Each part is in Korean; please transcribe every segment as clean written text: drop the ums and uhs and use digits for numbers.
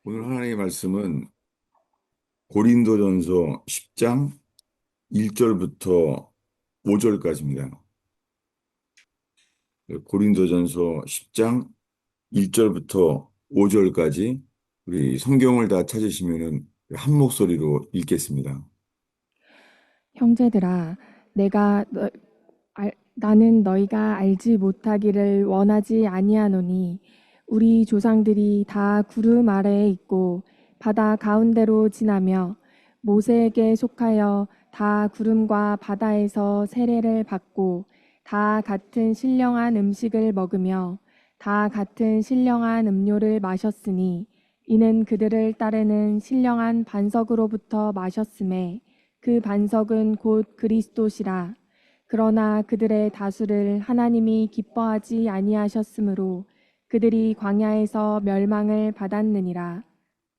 오늘 하나님의 말씀은 고린도전서 10장 1절부터 5절까지입니다. 고린도전서 10장 1절부터 5절까지 우리 성경을 다 찾으시면은 한 목소리로 읽겠습니다. 형제들아, 나는 너희가 알지 못하기를 원하지 아니하노니 우리 조상들이 다 구름 아래에 있고 바다 가운데로 지나며 모세에게 속하여 다 구름과 바다에서 세례를 받고 다 같은 신령한 음식을 먹으며 다 같은 신령한 음료를 마셨으니 이는 그들을 따르는 신령한 반석으로부터 마셨음에 그 반석은 곧 그리스도시라. 그러나 그들의 다수를 하나님이 기뻐하지 아니하셨으므로 그들이 광야에서 멸망을 받았느니라.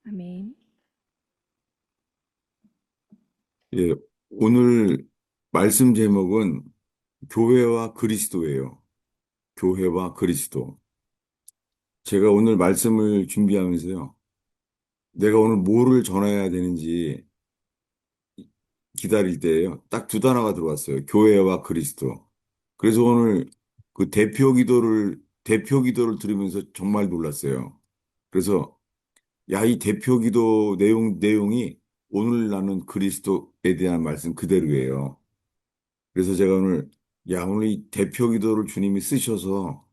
아멘. 예, 오늘 말씀 제목은 교회와 그리스도예요. 교회와 그리스도. 제가 오늘 말씀을 준비하면서요. 내가 오늘 뭐를 전해야 되는지 기다릴 때에요. 딱 두 단어가 들어왔어요. 교회와 그리스도. 그래서 오늘 그 대표 기도를 들으면서 정말 놀랐어요. 그래서, 야, 이 대표 기도 내용이 오늘 나눈 그리스도에 대한 말씀 그대로예요. 그래서 제가 오늘 이 대표 기도를 주님이 쓰셔서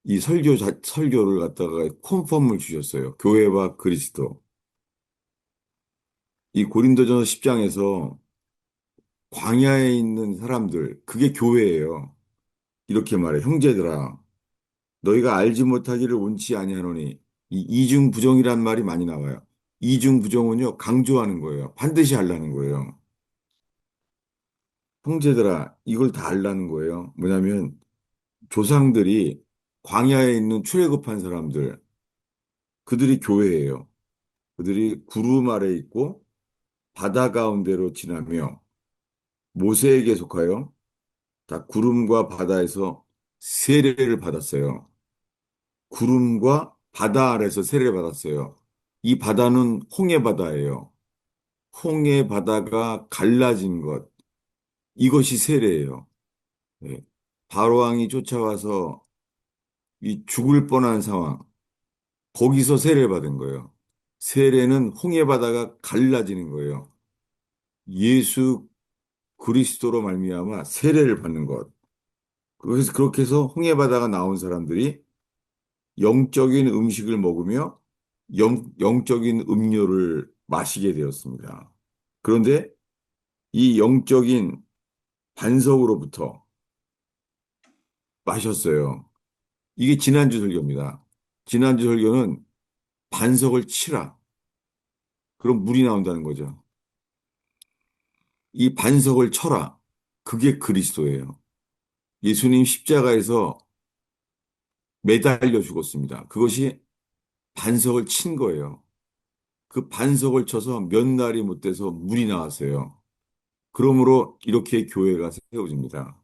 이 설교를 갖다가 컨펌을 주셨어요. 교회와 그리스도. 이 고린도전서 10장에서 광야에 있는 사람들, 그게 교회예요. 이렇게 말해. 형제들아, 너희가 알지 못하기를 원치 아니하노니 이 이중부정이란 말이 많이 나와요. 이중부정은요, 강조하는 거예요. 반드시 하려는 거예요. 형제들아, 이걸 다 알라는 거예요. 뭐냐면 조상들이 광야에 있는 출애굽한 사람들, 그들이 교회예요. 그들이 구름 아래 있고 바다 가운데로 지나며 모세에게 속하여 다 구름과 바다에서 세례를 받았어요. 구름과 바다 아래서 세례를 받았어요. 이 바다는 홍해 바다예요. 홍해 바다가 갈라진 것, 이것이 세례예요. 예. 바로왕이 쫓아와서 이 죽을 뻔한 상황, 거기서 세례를 받은 거예요. 세례는 홍해 바다가 갈라지는 거예요. 예수 그리스도로 말미암아 세례를 받는 것. 그래서 그렇게 해서 홍해 바다가 나온 사람들이 영적인 음식을 먹으며 영적인 음료를 마시게 되었습니다. 그런데 이 영적인 반석으로부터 마셨어요. 이게 지난주 설교입니다. 지난주 설교는 반석을 치라. 그럼 물이 나온다는 거죠. 이 반석을 쳐라. 그게 그리스도예요. 예수님 십자가에서 매달려 죽었습니다. 그것이 반석을 친 거예요. 그 반석을 쳐서 몇 날이 못 돼서 물이 나왔어요. 그러므로 이렇게 교회가 세워집니다.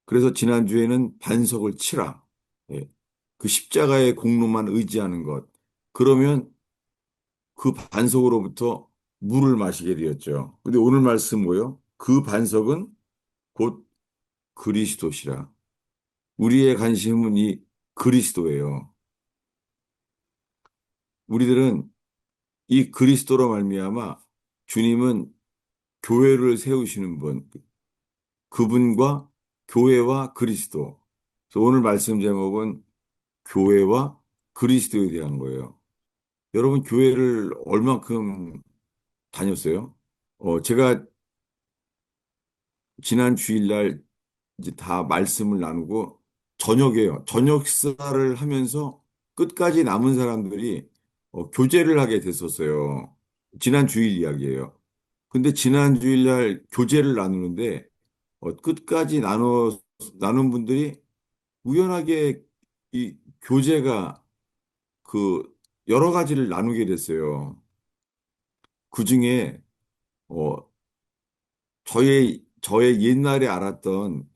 그래서 지난주에는 반석을 치라. 예. 그 십자가의 공로만 의지하는 것. 그러면 그 반석으로부터 물을 마시게 되었죠. 근데 오늘 말씀 뭐요? 그 반석은 곧 그리스도시라. 우리의 관심은 이 그리스도예요. 우리들은 이 그리스도로 말미암아 주님은 교회를 세우시는 분, 그분과 교회와 그리스도. 그래서 오늘 말씀 제목은 교회와 그리스도에 대한 거예요. 여러분, 교회를 얼만큼 다녔어요? 제가 지난 주일날 이제 다 말씀을 나누고 저녁에요. 저녁 식사를 하면서 끝까지 남은 사람들이 교제를 하게 됐었어요. 지난 주일 이야기예요. 근데 지난 주일날 교제를 나누는데 끝까지 나눈 분들이 우연하게 이 교제가 그 여러 가지를 나누게 됐어요. 그 중에 어, 저의 옛날에 알았던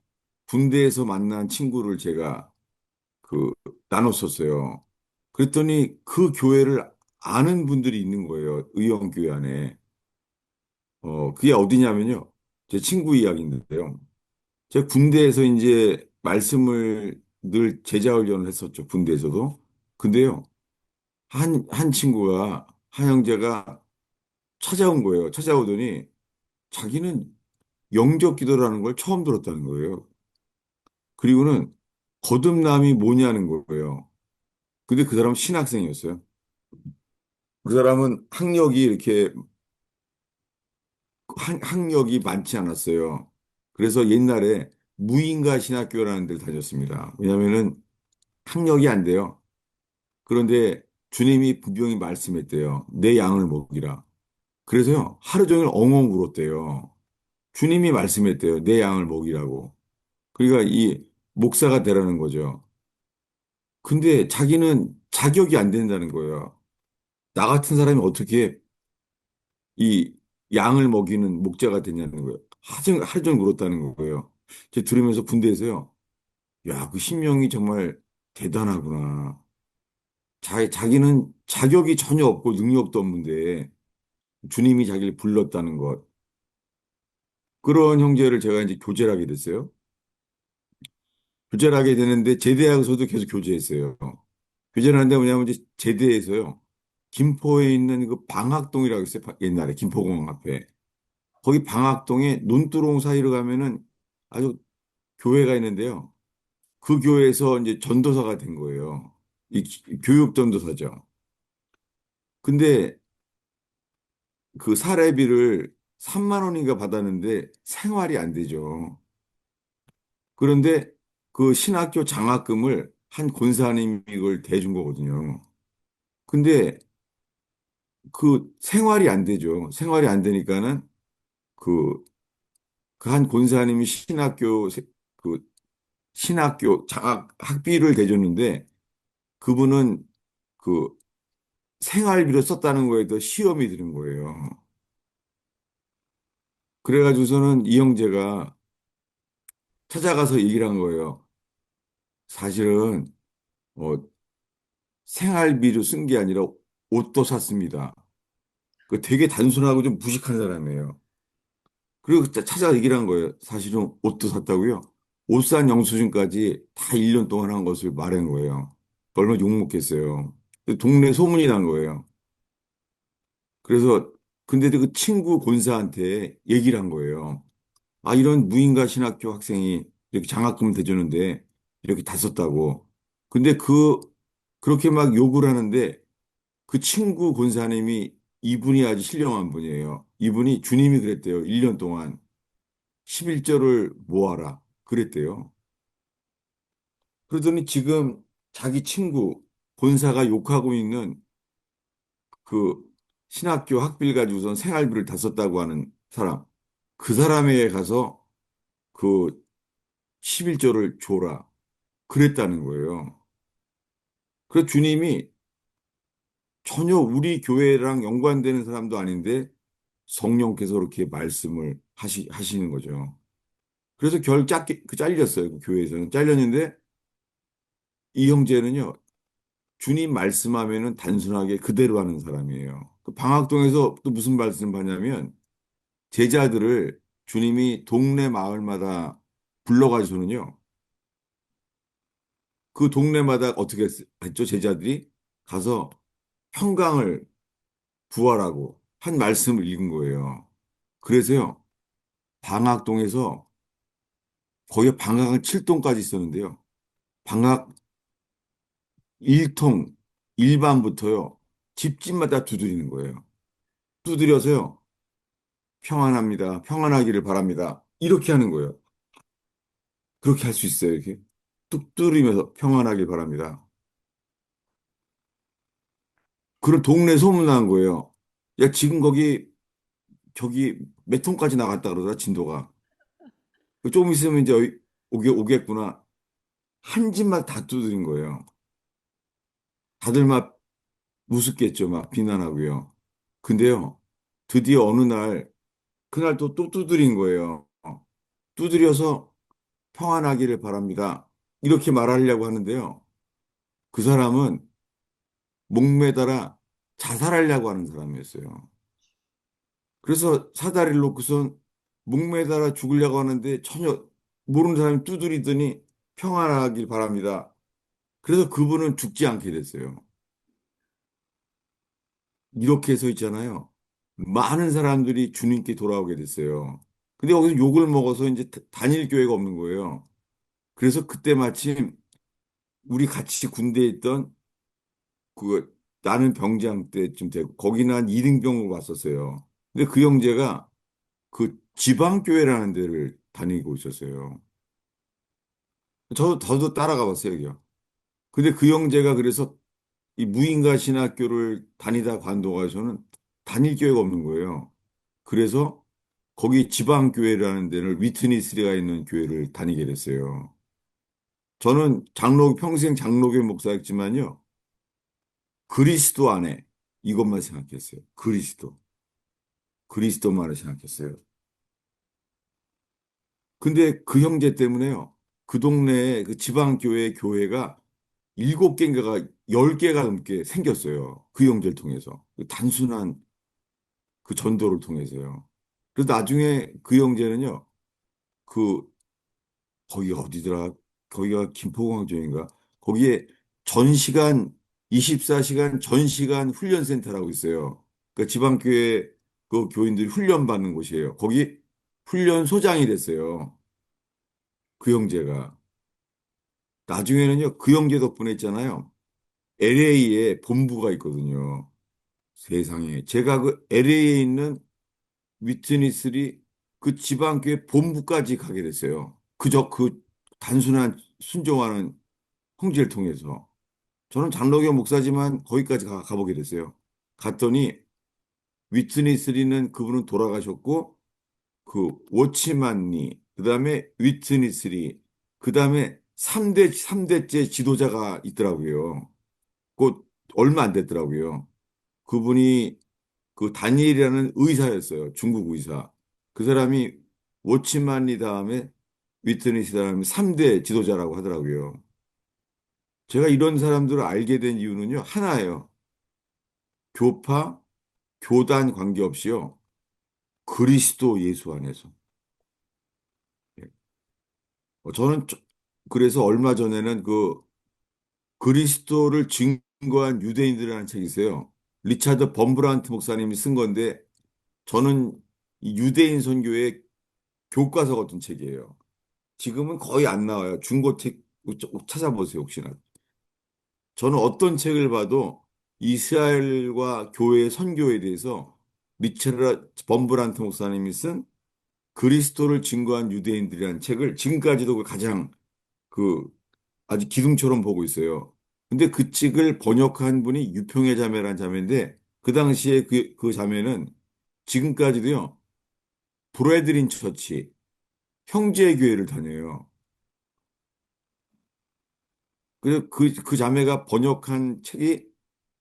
군대에서 만난 친구를 제가 그 나눴었어요. 그랬더니 그 교회를 아는 분들이 있는 거예요. 의원교회 안에. 그게 어디냐면요. 제 친구 이야기인데요. 제가 군대에서 이제 말씀을 늘 제자 훈련을 했었죠. 군대에서도. 근데요. 한 친구가, 한 형제가 찾아온 거예요. 찾아오더니 자기는 영접 기도라는 걸 처음 들었다는 거예요. 그리고는 거듭남이 뭐냐는 거예요. 근데 그 사람은 신학생이었어요. 그 사람은 학력이 이렇게 학력이 많지 않았어요. 그래서 옛날에 무인가 신학교라는 데를 다녔습니다. 왜냐면은 학력이 안 돼요. 그런데 주님이 분명히 말씀했대요. 내 양을 먹이라. 그래서요, 하루 종일 엉엉 울었대요. 주님이 말씀했대요. 내 양을 먹이라고. 그러니까 이 목사가 되라는 거죠. 근데 자기는 자격이 안 된다는 거예요. 나 같은 사람이 어떻게 이 양을 먹이는 목자가 되냐는 거예요. 하루 종일 울었다는 거예요. 제가 들으면서 군대에서요. 야, 그 신명이 정말 대단하구나. 자기는 자격이 전혀 없고 능력도 없는데 주님이 자기를 불렀다는 것. 그런 형제를 제가 이제 교제를 하게 됐어요. 교제를 하게 되는데 제대하고서도 계속 교제했어요. 교제를 하는데 뭐냐면 이제 제대에서요. 김포에 있는 그 방학동이라고 있어요. 옛날에 김포공항 앞에. 거기 방학동에 논두렁 사이로 가면은 아주 교회가 있는데요. 그 교회에서 이제 전도사가 된 거예요. 이 교육 전도사죠. 근데 그 사례비를 3만 원인가 받았는데 생활이 안 되죠. 그런데 그 신학교 장학금을 한 권사님이 이걸 대준 거거든요. 근데 그 생활이 안 되죠. 생활이 안 되니까는 그, 그 한 권사님이 그 신학교 장학 학비를 대줬는데 그분은 그 생활비로 썼다는 거에 더 시험이 드는 거예요. 그래가지고서는 이 형제가 찾아가서 얘기를 한 거예요. 사실은 어, 생활비로 쓴 게 아니라 옷도 샀습니다. 그 되게 단순하고 좀 무식한 사람이에요. 그리고 찾아가 얘기를 한 거예요. 사실은 옷도 샀다고요. 옷 산 영수증까지 다 1년 동안 한 것을 말한 거예요. 얼마나 욕먹겠어요. 동네 소문이 난 거예요. 그래서 근데 그 친구 권사한테 얘기를 한 거예요. 아, 이런 무인가 신학교 학생이 이렇게 장학금을 대주는데 이렇게 다 썼다고. 근데 그렇게 막 욕을 하는데 그 친구 권사님이 이분이 아주 신령한 분이에요. 이분이 주님이 그랬대요. 1년 동안 11조를 모아라. 그랬대요. 그러더니 지금 자기 친구 권사가 욕하고 있는 그 신학교 학비를 가지고선 생활비를 다 썼다고 하는 사람. 그 사람에게 가서 그 11조를 줘라. 그랬다는 거예요. 그래서 주님이 전혀 우리 교회랑 연관되는 사람도 아닌데 성령께서 그렇게 말씀을 하시는 거죠. 그래서 잘렸어요. 그 교회에서는. 잘렸는데 이 형제는요, 주님 말씀하면은 단순하게 그대로 하는 사람이에요. 그 방학동에서 또 무슨 말씀을 하냐면 제자들을 주님이 동네 마을마다 불러가지고는요, 그 동네마다 어떻게 했죠? 제자들이 가서 평강을 부활하고 한 말씀을 읽은 거예요. 그래서요, 방학동에서 거기 방학 7동까지 있었는데요. 방학 1통, 일반부터요, 집집마다 두드리는 거예요. 두드려서요, 평안합니다. 평안하기를 바랍니다. 이렇게 하는 거예요. 그렇게 할 수 있어요, 이렇게. 뚝 두드리면서 평안하길 바랍니다. 그런 동네 소문난 거예요. 야, 지금 저기 몇 통까지 나갔다 그러더라, 진도가. 조금 있으면 이제 오겠구나. 한 집만 다 두드린 거예요. 다들 막 우습겠죠, 막 비난하고요. 근데요, 드디어 어느 날, 그날 또 두드린 거예요. 두드려서 평안하기를 바랍니다. 이렇게 말하려고 하는데요. 그 사람은 목매달아 자살하려고 하는 사람이었어요. 그래서 사다리를 놓고선 목매달아 죽으려고 하는데 전혀 모르는 사람이 두드리더니 평안하길 바랍니다. 그래서 그분은 죽지 않게 됐어요. 이렇게 해서 있잖아요. 많은 사람들이 주님께 돌아오게 됐어요. 근데 여기서 욕을 먹어서 이제 다닐 교회가 없는 거예요. 그래서 그때 마침 우리 같이 군대에 있던 그 나는 병장 때쯤 되고 거기는 한 2등병으로 왔었어요. 근데 그 형제가 그 지방교회라는 데를 다니고 있었어요. 저도 따라가 봤어요, 여기요. 근데 그 형제가 그래서 이 무인가 신학교를 다니다 관도가서는 다닐 교회가 없는 거예요. 그래서 거기 지방교회라는 데를 위트니스리가 있는 교회를 다니게 됐어요. 저는 평생 장로교 목사였지만요. 그리스도 안에 이것만 생각했어요. 그리스도만을 생각했어요. 근데 그 형제 때문에요. 그 동네에 그 지방교회 교회가 7개인가가 10개가 넘게 생겼어요. 그 형제를 통해서. 그 단순한 그 전도를 통해서요. 그래서 나중에 그 형제는요. 그 거기 어디더라? 거기가 김포공항쪽인가? 거기에 전시간 24시간 전시간 훈련센터라고 있어요. 그 지방교회 그 교인들이 훈련받는 곳이에요. 거기 훈련소장이 됐어요. 그 형제가. 나중에는요, 그 형제 덕분에 있잖아요. LA에 본부가 있거든요. 세상에. 제가 그 LA에 있는 위트니스리 그 지방교회 본부까지 가게 됐어요. 그저 그 단순한 순종하는 형제를 통해서. 저는 장로교 목사지만 거기까지 가보게 됐어요. 갔더니 위트니스리는 그분은 돌아가셨고 그 워치만니, 그다음에 위트니스리, 그다음에 3대째 지도자가 있더라고요. 곧 얼마 안 됐더라고요. 그분이 그 다니엘이라는 의사였어요. 중국 의사. 그 사람이 워치만니 다음에 위트니스 다음에 3대 지도자라고 하더라고요. 제가 이런 사람들을 알게 된 이유는요. 하나예요. 교파, 교단 관계없이요. 그리스도 예수 안에서. 예. 저는 그래서 얼마 전에는 그 그리스도를 증거한 유대인들이라는 책이 있어요. 리차드 범브란트 목사님이 쓴 건데 저는 이 유대인 선교의 교과서 같은 책이에요. 지금은 거의 안 나와요. 중고책 찾아보세요, 혹시나. 저는 어떤 책을 봐도 이스라엘과 교회의 선교에 대해서 리차드 범브란트 목사님이 쓴 그리스도를 증거한 유대인들이라는 책을 지금까지도 그 가장 그 아주 기둥처럼 보고 있어요. 근데 그 책을 번역한 분이 유평의 자매라는 자매인데 그 당시에 그 자매는 지금까지도요. 브래드린 처치 형제 교회를 다녀요. 그래서 그 자매가 번역한 책이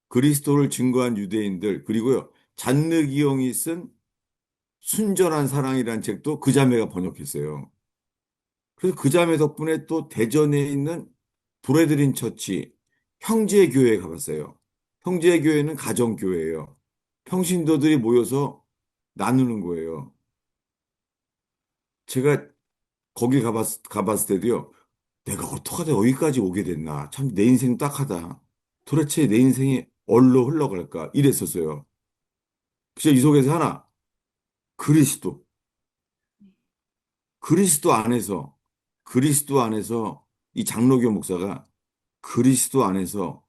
그리스도를 증거한 유대인들 그리고요. 잔느 기용이 쓴 순전한 사랑이라는 책도 그 자매가 번역했어요. 그래서 그 자매 덕분에 또 대전에 있는 브래드린 처치 형제교회에 가봤어요. 형제교회는 가정교회예요. 평신도들이 모여서 나누는 거예요. 제가 거기 가봤을 때도요. 내가 어떻게 하다 여기까지 오게 됐나. 참 내 인생 딱하다. 도대체 내 인생이 어디로 흘러갈까. 이랬었어요. 그래서 이 속에서 하나, 그리스도. 그리스도 안에서, 그리스도 안에서 이 장로교 목사가 그리스도 안에서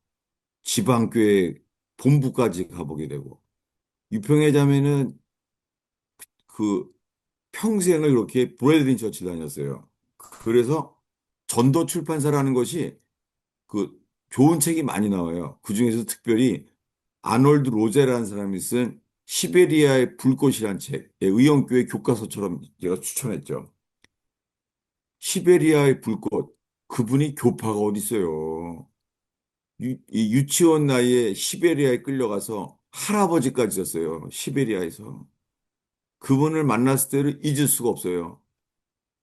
지방교회 본부까지 가보게 되고, 유평회 자매는 그 평생을 이렇게 브래드린 처치 다녔어요. 그래서 전도 출판사라는 것이 그 좋은 책이 많이 나와요. 그중에서 특별히 아놀드 로제라는 사람이 쓴 시베리아의 불꽃이라는 책의 의형교회 교과서처럼 제가 추천했죠. 시베리아의 불꽃. 그분이 교파가 어디 있어요. 이 유치원 나이에 시베리아에 끌려가서 할아버지까지 졌어요. 시베리아에서. 그분을 만났을 때를 잊을 수가 없어요.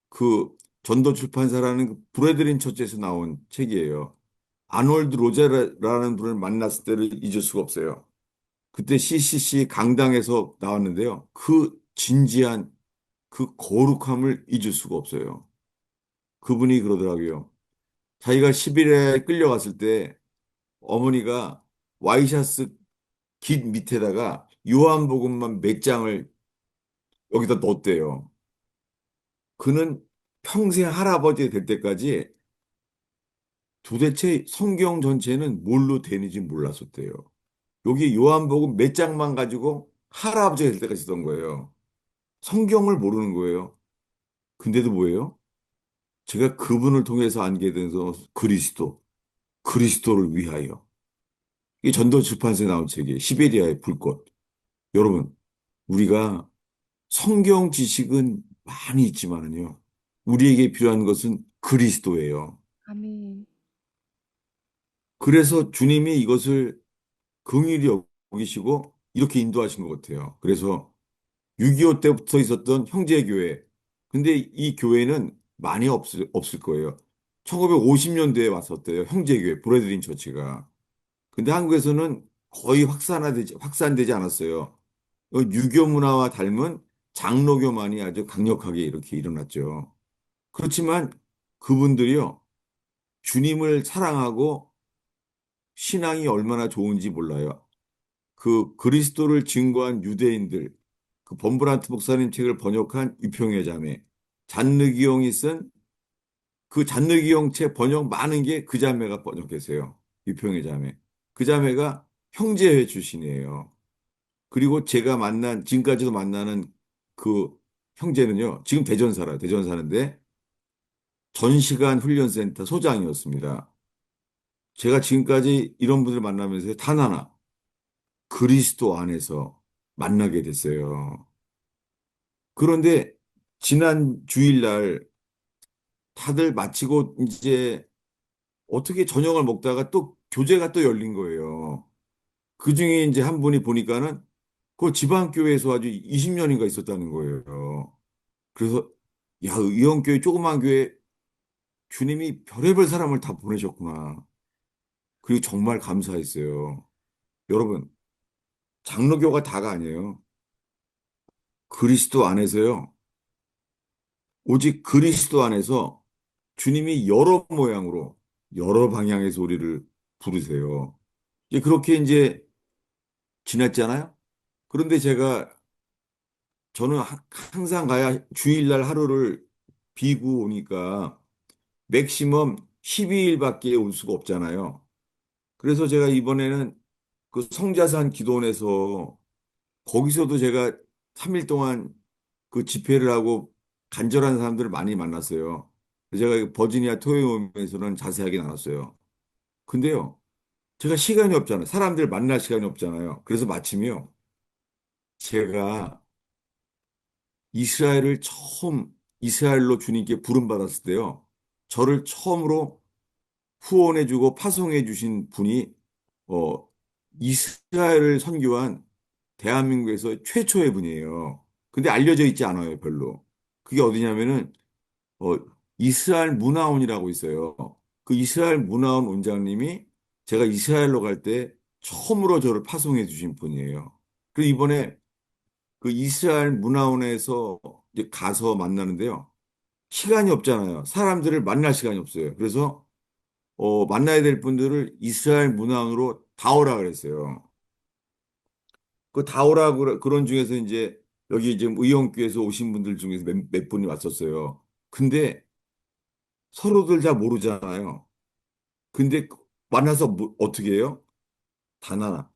그 전도 출판사라는 그 브래드린 처치에서 나온 책이에요. 아놀드 로제라는 분을 만났을 때를 잊을 수가 없어요. 그때 CCC 강당에서 나왔는데요. 그 진지한 그 거룩함을 잊을 수가 없어요. 그분이 그러더라고요. 자기가 시빌에 끌려갔을 때 어머니가 와이셔츠 깃 밑에다가 요한복음만 몇 장을 여기다 넣었대요. 그는 평생 할아버지 될 때까지 도대체 성경 전체는 뭘로 되는지 몰랐었대요. 여기 요한복음 몇 장만 가지고 할아버지가 될 때까지 썼던 거예요. 성경을 모르는 거예요. 근데도 뭐예요? 제가 그분을 통해서 알게 된 그리스도, 그리스도를 위하여. 이게 전도 출판사에 나온 책이에요. 시베리아의 불꽃. 여러분, 우리가 성경 지식은 많이 있지만은요. 우리에게 필요한 것은 그리스도예요. 아멘. 그래서 주님이 이것을 긍휼히 여기시고 이렇게 인도하신 것 같아요. 그래서 6.25 때부터 있었던 형제교회. 근데 이 교회는 많이 없을 거예요. 1950년대에 왔었대요. 형제교회, 브레드린 처치가. 근데 한국에서는 거의 확산되지 않았어요. 유교 문화와 닮은 장로교만이 아주 강력하게 이렇게 일어났죠. 그렇지만 그분들이요, 주님을 사랑하고 신앙이 얼마나 좋은지 몰라요. 그 그리스도를 증거한 유대인들, 그 범브란트 목사님 책을 번역한 유평의 자매, 잔느기용이 쓴 그 잔느기용 책 번역 많은 게 그 자매가 번역했어요. 유평의 자매. 그 자매가 형제회 출신이에요. 그리고 제가 지금까지도 만나는 그 형제는요, 지금 대전 살아요. 대전 사는데 전시관 훈련센터 소장이었습니다. 제가 지금까지 이런 분들 만나면서 단 하나, 그리스도 안에서 만나게 됐어요. 그런데 지난 주일날 다들 마치고 이제 어떻게 저녁을 먹다가 또 교제가 또 열린 거예요. 그 중에 이제 한 분이 보니까는 그 지방교회에서 아주 20년인가 있었다는 거예요. 그래서 야, 의형교회 조그만 교회 주님이 별의별 사람을 다 보내셨구나. 그리고 정말 감사했어요. 여러분, 장로교가 다가 아니에요. 그리스도 안에서요. 오직 그리스도 안에서 주님이 여러 모양으로 여러 방향에서 우리를 부르세요. 이제 그렇게 이제 지났잖아요. 그런데 저는 항상 가야 주일날 하루를 비고 오니까 맥시멈 12일밖에 올 수가 없잖아요. 그래서 제가 이번에는 그 성자산 기도원에서 거기서도 제가 3일 동안 그 집회를 하고 간절한 사람들을 많이 만났어요. 제가 버지니아 토요일에서는 자세하게 나눴어요. 근데요, 제가 시간이 없잖아요. 사람들 만날 시간이 없잖아요. 그래서 마침이요, 제가 이스라엘을 처음 이스라엘로 주님께 부름받았을 때요, 저를 처음으로 후원해주고 파송해주신 분이 어, 이스라엘을 선교한 대한민국에서 최초의 분이에요. 근데 알려져 있지 않아요, 별로. 그게 어디냐면은 어, 이스라엘 문화원이라고 있어요. 그 이스라엘 문화원 원장님이 제가 이스라엘로 갈 때 처음으로 저를 파송해 주신 분이에요. 그리고 이번에 그 이스라엘 문화원에서 이제 가서 만나는데요. 시간이 없잖아요. 사람들을 만날 시간이 없어요. 그래서 만나야 될 분들을 이스라엘 문화원으로 다 오라 그랬어요. 그 다 오라 그런 중에서 이제 여기 지금 의원교에서 오신 분들 중에서 몇 분이 왔었어요. 근데 서로들 다 모르잖아요. 근데 만나서 어떻게 해요? 단 하나.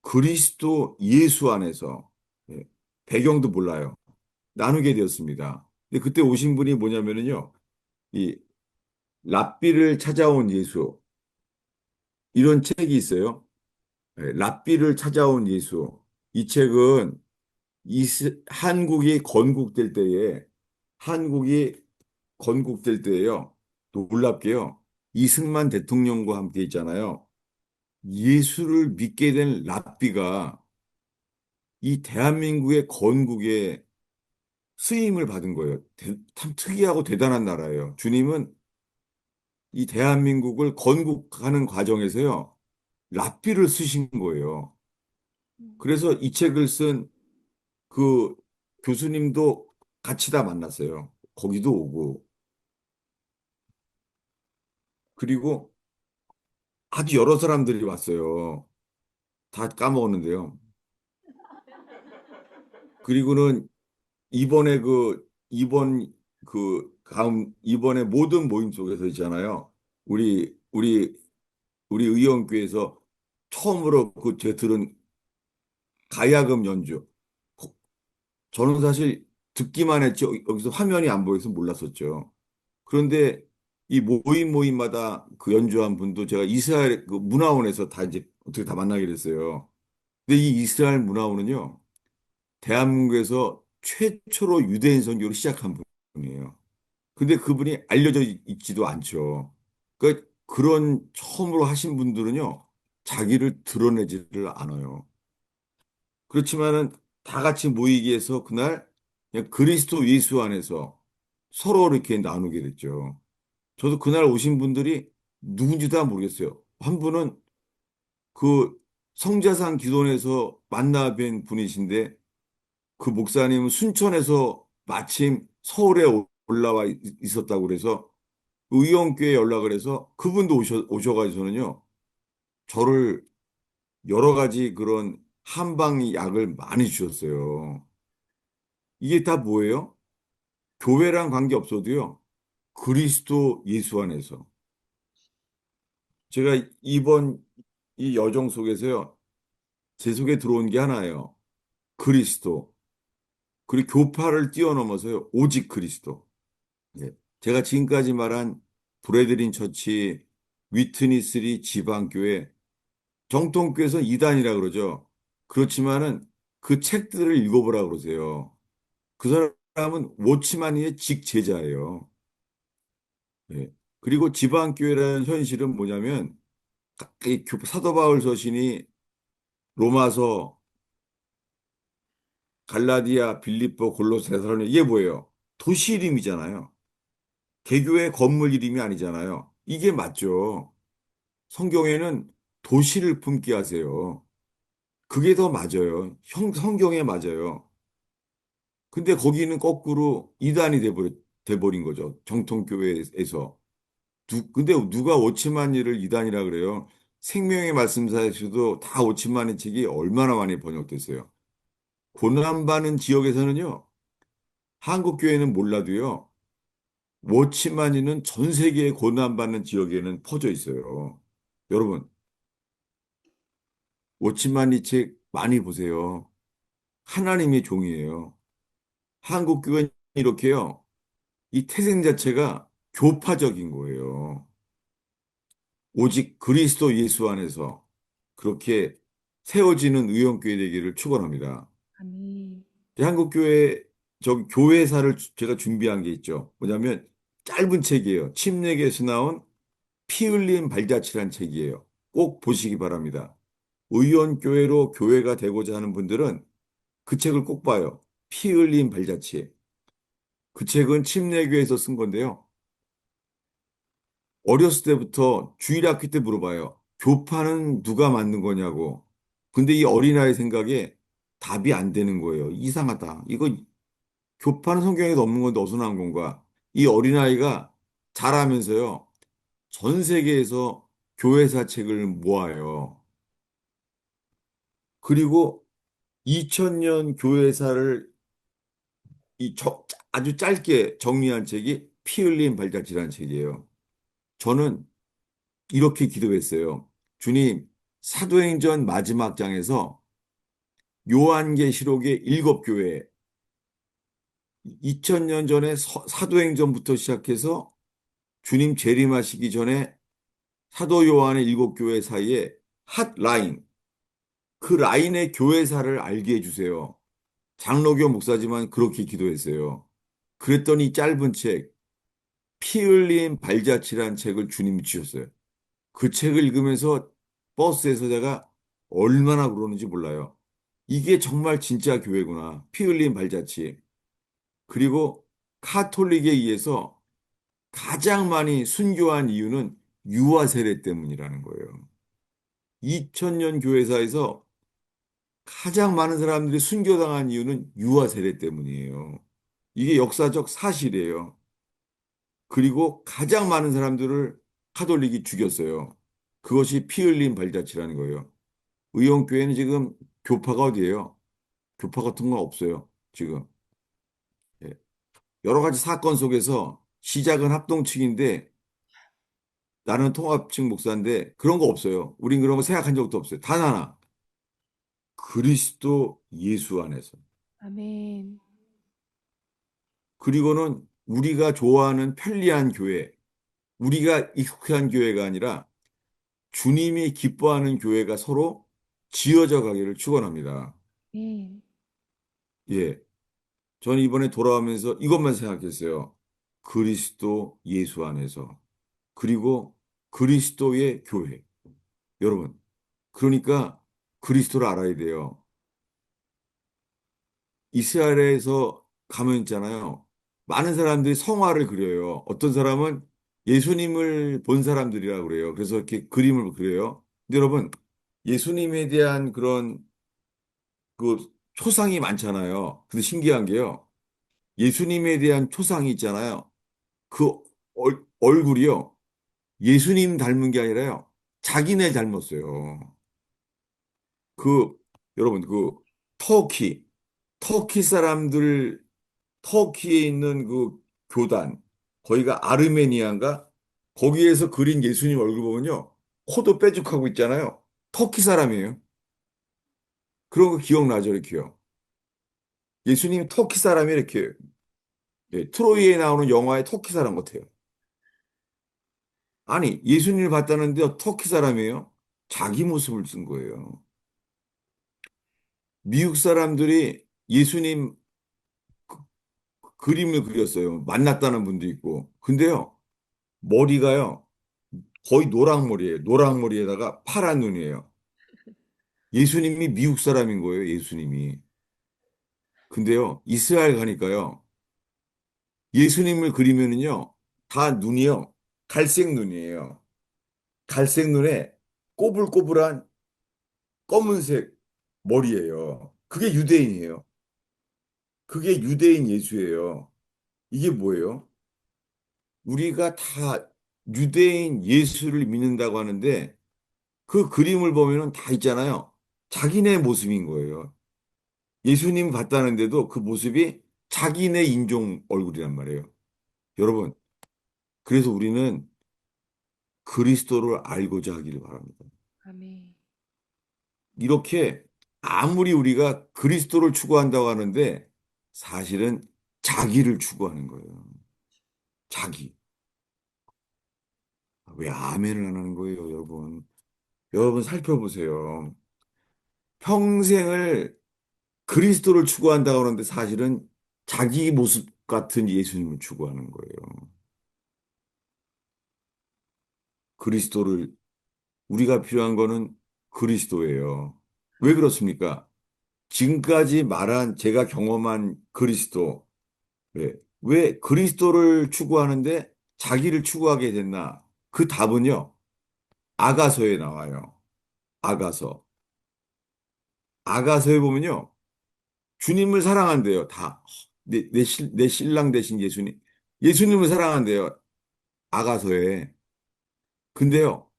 그리스도 예수 안에서 예, 배경도 몰라요. 나누게 되었습니다. 근데 그때 오신 분이 뭐냐면은요. 이 랍비를 찾아온 예수 이런 책이 있어요. 예, 랍비를 찾아온 예수. 이 책은 한국이 건국될 때예요. 놀랍게요. 이승만 대통령과 함께 있잖아요. 예수를 믿게 된 랍비가 이 대한민국의 건국에 쓰임을 받은 거예요. 참 특이하고 대단한 나라예요. 주님은 이 대한민국을 건국하는 과정에서요, 랍비를 쓰신 거예요. 그래서 이 책을 쓴 그 교수님도 같이 다 만났어요. 거기도 오고. 그리고 아주 여러 사람들이 왔어요. 다 까먹었는데요. 그리고는 이번에 모든 모임 속에서 있잖아요. 우리 의원교회에서 처음으로 그 제가 들은 가야금 연주. 거- 저는 사실 듣기만 했지 여기서 화면이 안 보여서 몰랐었죠. 그런데 이 모임마다 그 연주한 분도 제가 이스라엘 그 문화원에서 다 이제 어떻게 다 만나게 됐어요. 근데 이 이스라엘 문화원은요, 대한민국에서 최초로 유대인 선교를 시작한 분이에요. 근데 그분이 알려져 있지도 않죠. 그러니까 그런 처음으로 하신 분들은요, 자기를 드러내지를 않아요. 그렇지만은 다 같이 모이기 위해서 그날 그냥 그리스도 예수 안에서 서로 이렇게 나누게 됐죠. 저도 그날 오신 분들이 누군지도 다 모르겠어요. 한 분은 그 성자산 기도원에서 만나 뵌 분이신데 그 목사님은 순천에서 마침 서울에 올라와 있었다고 그래서 의원교회 연락을 해서 그분도 오셔가지고는요, 저를 여러 가지 그런 한방 약을 많이 주셨어요. 이게 다 뭐예요? 교회랑 관계 없어도요, 그리스도 예수 안에서. 제가 이번 이 여정 속에서요, 제 속에 들어온 게 하나예요. 그리스도. 그리고 교파를 뛰어넘어서요, 오직 그리스도. 예. 제가 지금까지 말한 브래드린 처치, 위트니스리 지방교회, 정통교회에서 이단이라 그러죠. 그렇지만은 그 책들을 읽어보라 그러세요. 그 사람은 워치마니의 직제자예요. 예. 그리고 지방교회라는 현실은 뭐냐면 이 사도 바울 서신이 로마서, 갈라디아, 빌립보, 골로새, 데살로니가 이게 뭐예요? 도시 이름이잖아요. 개교의 건물 이름이 아니잖아요. 이게 맞죠. 성경에는 도시를 품게 하세요. 그게 더 맞아요. 성경에 맞아요. 근데 거기는 거꾸로 이단이 돼버린 거죠. 정통교회에서. 근데 누가 오치만이를 이단이라 그래요? 생명의 말씀사에서도 다 오치만이 책이 얼마나 많이 번역됐어요. 고난받는 지역에서는요, 한국교회는 몰라도요, 워치마니는 전 세계에 고난받는 지역에는 퍼져 있어요. 여러분, 워치마니 책 많이 보세요. 하나님의 종이에요. 한국교회는 이렇게요. 이 태생 자체가 교파적인 거예요. 오직 그리스도 예수 안에서 그렇게 세워지는 의원교회 되기를 축원합니다. 아멘. 한국교회 저 교회사를 제가 준비한 게 있죠. 뭐냐면 짧은 책이에요. 침례기에서 나온 피 흘린 발자취란 책이에요. 꼭 보시기 바랍니다. 의원교회로 교회가 되고자 하는 분들은 그 책을 꼭 봐요. 피 흘린 발자취. 그 책은 침례교에서 쓴 건데요. 어렸을 때부터 주일학교 때 물어봐요. 교파는 누가 만든 거냐고. 근데 이 어린아이 생각에 답이 안 되는 거예요. 이상하다. 이거 교파는 성경에도 없는 건데 어디서 나온 건가? 이 어린아이가 자라면서요. 전 세계에서 교회사 책을 모아요. 그리고 2000년 교회사를 아주 짧게 정리한 책이 피 흘린 발자취라는 책이에요. 저는 이렇게 기도했어요. 주님, 사도행전 마지막 장에서 요한계시록의 일곱 교회, 2000년 전에 사도행전부터 시작해서 주님 재림하시기 전에 사도 요한의 일곱 교회 사이에 핫 라인, 그 라인의 교회사를 알게 해주세요. 장로교 목사지만 그렇게 기도했어요. 그랬더니 이 짧은 책, 피 흘린 발자취란 책을 주님이 주셨어요. 그 책을 읽으면서 버스에서 제가 얼마나 그러는지 몰라요. 이게 정말 진짜 교회구나. 피 흘린 발자취. 그리고 카톨릭에 의해서 가장 많이 순교한 이유는 유아 세례 때문이라는 거예요. 2000년 교회사에서 가장 많은 사람들이 순교당한 이유는 유아 세례 때문이에요. 이게 역사적 사실이에요. 그리고 가장 많은 사람들을 카톨릭이 죽였어요. 그것이 피 흘린 발자취라는 거예요. 의용교회는 지금 교파가 어디예요? 교파 같은 건 없어요. 지금. 예. 여러 가지 사건 속에서 시작은 합동측인데 나는 통합측 목사인데 그런 거 없어요. 우린 그런 거 생각한 적도 없어요. 단 하나. 그리스도 예수 안에서. 아멘. 그리고는 우리가 좋아하는 편리한 교회, 우리가 익숙한 교회가 아니라 주님이 기뻐하는 교회가 서로 지어져 가기를 축원합니다. 네. 예. 저는 이번에 돌아오면서 이것만 생각했어요. 그리스도 예수 안에서. 그리고 그리스도의 교회. 여러분, 그러니까 그리스도를 알아야 돼요. 이스라엘에서 가면 있잖아요. 많은 사람들이 성화를 그려요. 어떤 사람은 예수님을 본 사람들이라 그래요. 그래서 이렇게 그림을 그려요. 근데 여러분, 예수님에 대한 그런 그 초상이 많잖아요. 근데 신기한 게요. 예수님에 대한 초상이 있잖아요. 그 얼굴이요. 예수님 닮은 게 아니라요. 자기네 닮았어요. 그, 여러분, 그 터키, 터키 사람들 터키에 있는 그 교단, 거기가 아르메니아인가? 거기에서 그린 예수님 얼굴 보면요. 코도 뾰족하고 있잖아요. 터키 사람이에요. 그런 거 기억나죠, 이렇게요. 예수님 터키 사람이 이렇게, 예, 트로이에 나오는 영화의 터키 사람 같아요. 아니, 예수님을 봤다는데 터키 사람이에요? 자기 모습을 쓴 거예요. 미국 사람들이 예수님 그림을 그렸어요. 만났다는 분도 있고. 근데요, 머리가요, 거의 노랑머리예요. 노랑머리에다가 파란 눈이에요. 예수님이 미국 사람인 거예요, 예수님이. 근데요, 이스라엘 가니까요, 예수님을 그리면은요, 다 눈이요, 갈색 눈이에요. 갈색 눈에 꼬불꼬불한 검은색 머리예요. 그게 유대인이에요. 그게 유대인 예수예요. 이게 뭐예요? 우리가 다 유대인 예수를 믿는다고 하는데 그 그림을 보면은 다 있잖아요. 자기네 모습인 거예요. 예수님 봤다는데도 그 모습이 자기네 인종 얼굴이란 말이에요. 여러분, 그래서 우리는 그리스도를 알고자 하기를 바랍니다. 아멘. 이렇게 아무리 우리가 그리스도를 추구한다고 하는데 사실은 자기를 추구하는 거예요. 자기. 왜 아멘을 안 하는 거예요, 여러분? 여러분 살펴보세요. 평생을 그리스도를 추구한다고 하는데 사실은 자기 모습 같은 예수님을 추구하는 거예요. 그리스도를 우리가 필요한 거는 그리스도예요. 왜 그렇습니까? 지금까지 말한 제가 경험한 그리스도, 왜 그리스도를 추구하는데 자기를 추구하게 됐나? 그 답은요, 아가서에 나와요. 아가서. 아가서에 보면요, 주님을 사랑한대요, 다. 내 신랑 되신 예수님. 예수님을 사랑한대요, 아가서에. 근데요,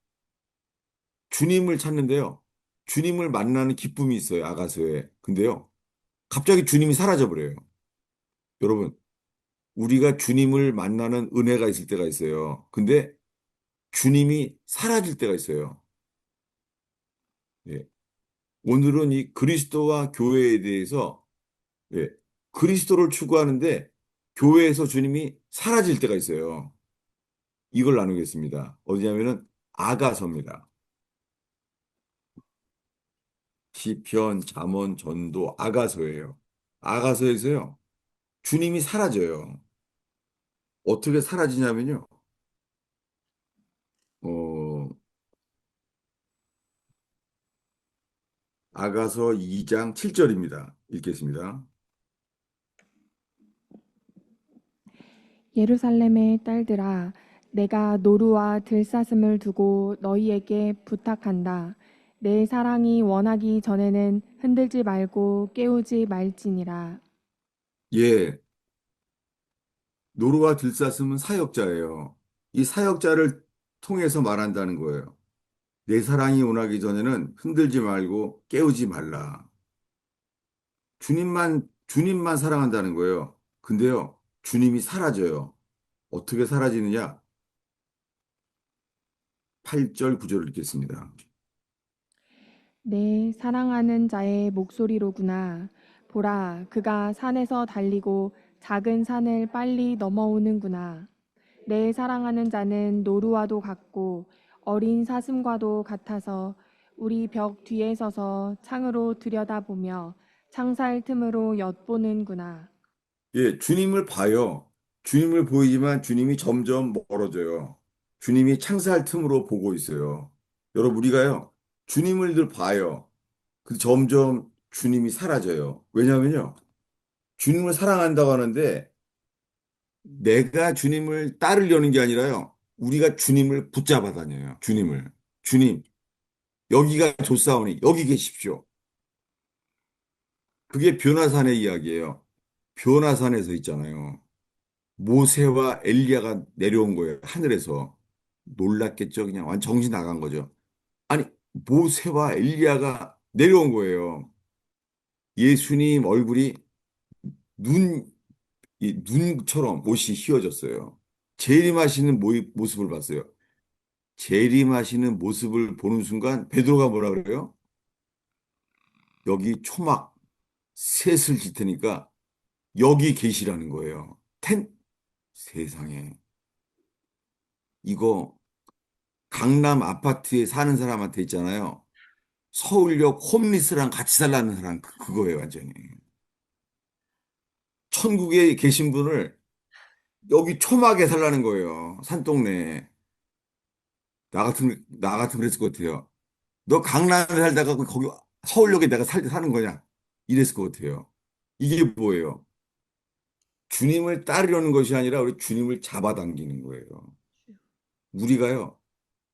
주님을 찾는데요, 주님을 만나는 기쁨이 있어요, 아가서에. 근데요, 갑자기 주님이 사라져버려요. 여러분, 우리가 주님을 만나는 은혜가 있을 때가 있어요. 근데 주님이 사라질 때가 있어요. 예. 오늘은 이 그리스도와 교회에 대해서, 예, 그리스도를 추구하는데 교회에서 주님이 사라질 때가 있어요. 이걸 나누겠습니다. 어디냐면은 아가서입니다. 시편, 잠언, 전도, 아가서예요. 아가서에서요. 주님이 사라져요. 어떻게 사라지냐면요. 어, 아가서 2장 7절입니다. 읽겠습니다. 예루살렘의 딸들아, 내가 노루와 들사슴을 두고 너희에게 부탁한다. 내 사랑이 원하기 전에는 흔들지 말고 깨우지 말지니라. 예, 노루와 들사슴은 사역자예요. 이 사역자를 통해서 말한다는 거예요. 내 사랑이 원하기 전에는 흔들지 말고 깨우지 말라. 주님만 사랑한다는 거예요. 근데요, 주님이 사라져요. 어떻게 사라지느냐? 8절, 9절을 읽겠습니다. 내 사랑하는 자의 목소리로구나. 보라, 그가 산에서 달리고 작은 산을 빨리 넘어오는구나. 내 사랑하는 자는 노루와도 같고 어린 사슴과도 같아서 우리 벽 뒤에 서서 창으로 들여다보며 창살 틈으로 엿보는구나. 예, 주님을 봐요. 주님을 보이지만 주님이 점점 멀어져요. 주님이 창살 틈으로 보고 있어요. 여러분, 우리가요, 주님을 늘 봐요. 근데 점점 주님이 사라져요. 왜냐면요, 주님을 사랑한다고 하는데 내가 주님을 따르려는 게 아니라요, 우리가 주님을 붙잡아 다녀요. 주님을. 주님, 여기가 좋사오니 여기 계십시오. 그게 변화산의 이야기예요. 변화산에서 있잖아요. 모세와 엘리야가 내려온 거예요. 하늘에서. 놀랐겠죠. 그냥 완전 정신 나간 거죠. 아니, 모세와 엘리야가 내려온 거예요. 예수님 얼굴이 눈, 이 눈처럼 옷이 휘어졌어요. 재림하시는 모습을 봤어요. 재림하시는 모습을 보는 순간 베드로가 뭐라 그래요? 여기 초막 셋을 질 테니까 여기 계시라는 거예요. 세상에. 이거 강남 아파트에 사는 사람한테 있잖아요. 서울역 홈리스랑 같이 살라는 사람 그거예요, 완전히. 천국에 계신 분을 여기 초막에 살라는 거예요. 산동네에. 나 같으면 그랬을 것 같아요. 너 강남에 살다가 거기 서울역에 내가 사는 거냐? 이랬을 것 같아요. 이게 뭐예요? 주님을 따르려는 것이 아니라 우리 주님을 잡아당기는 거예요. 우리가요,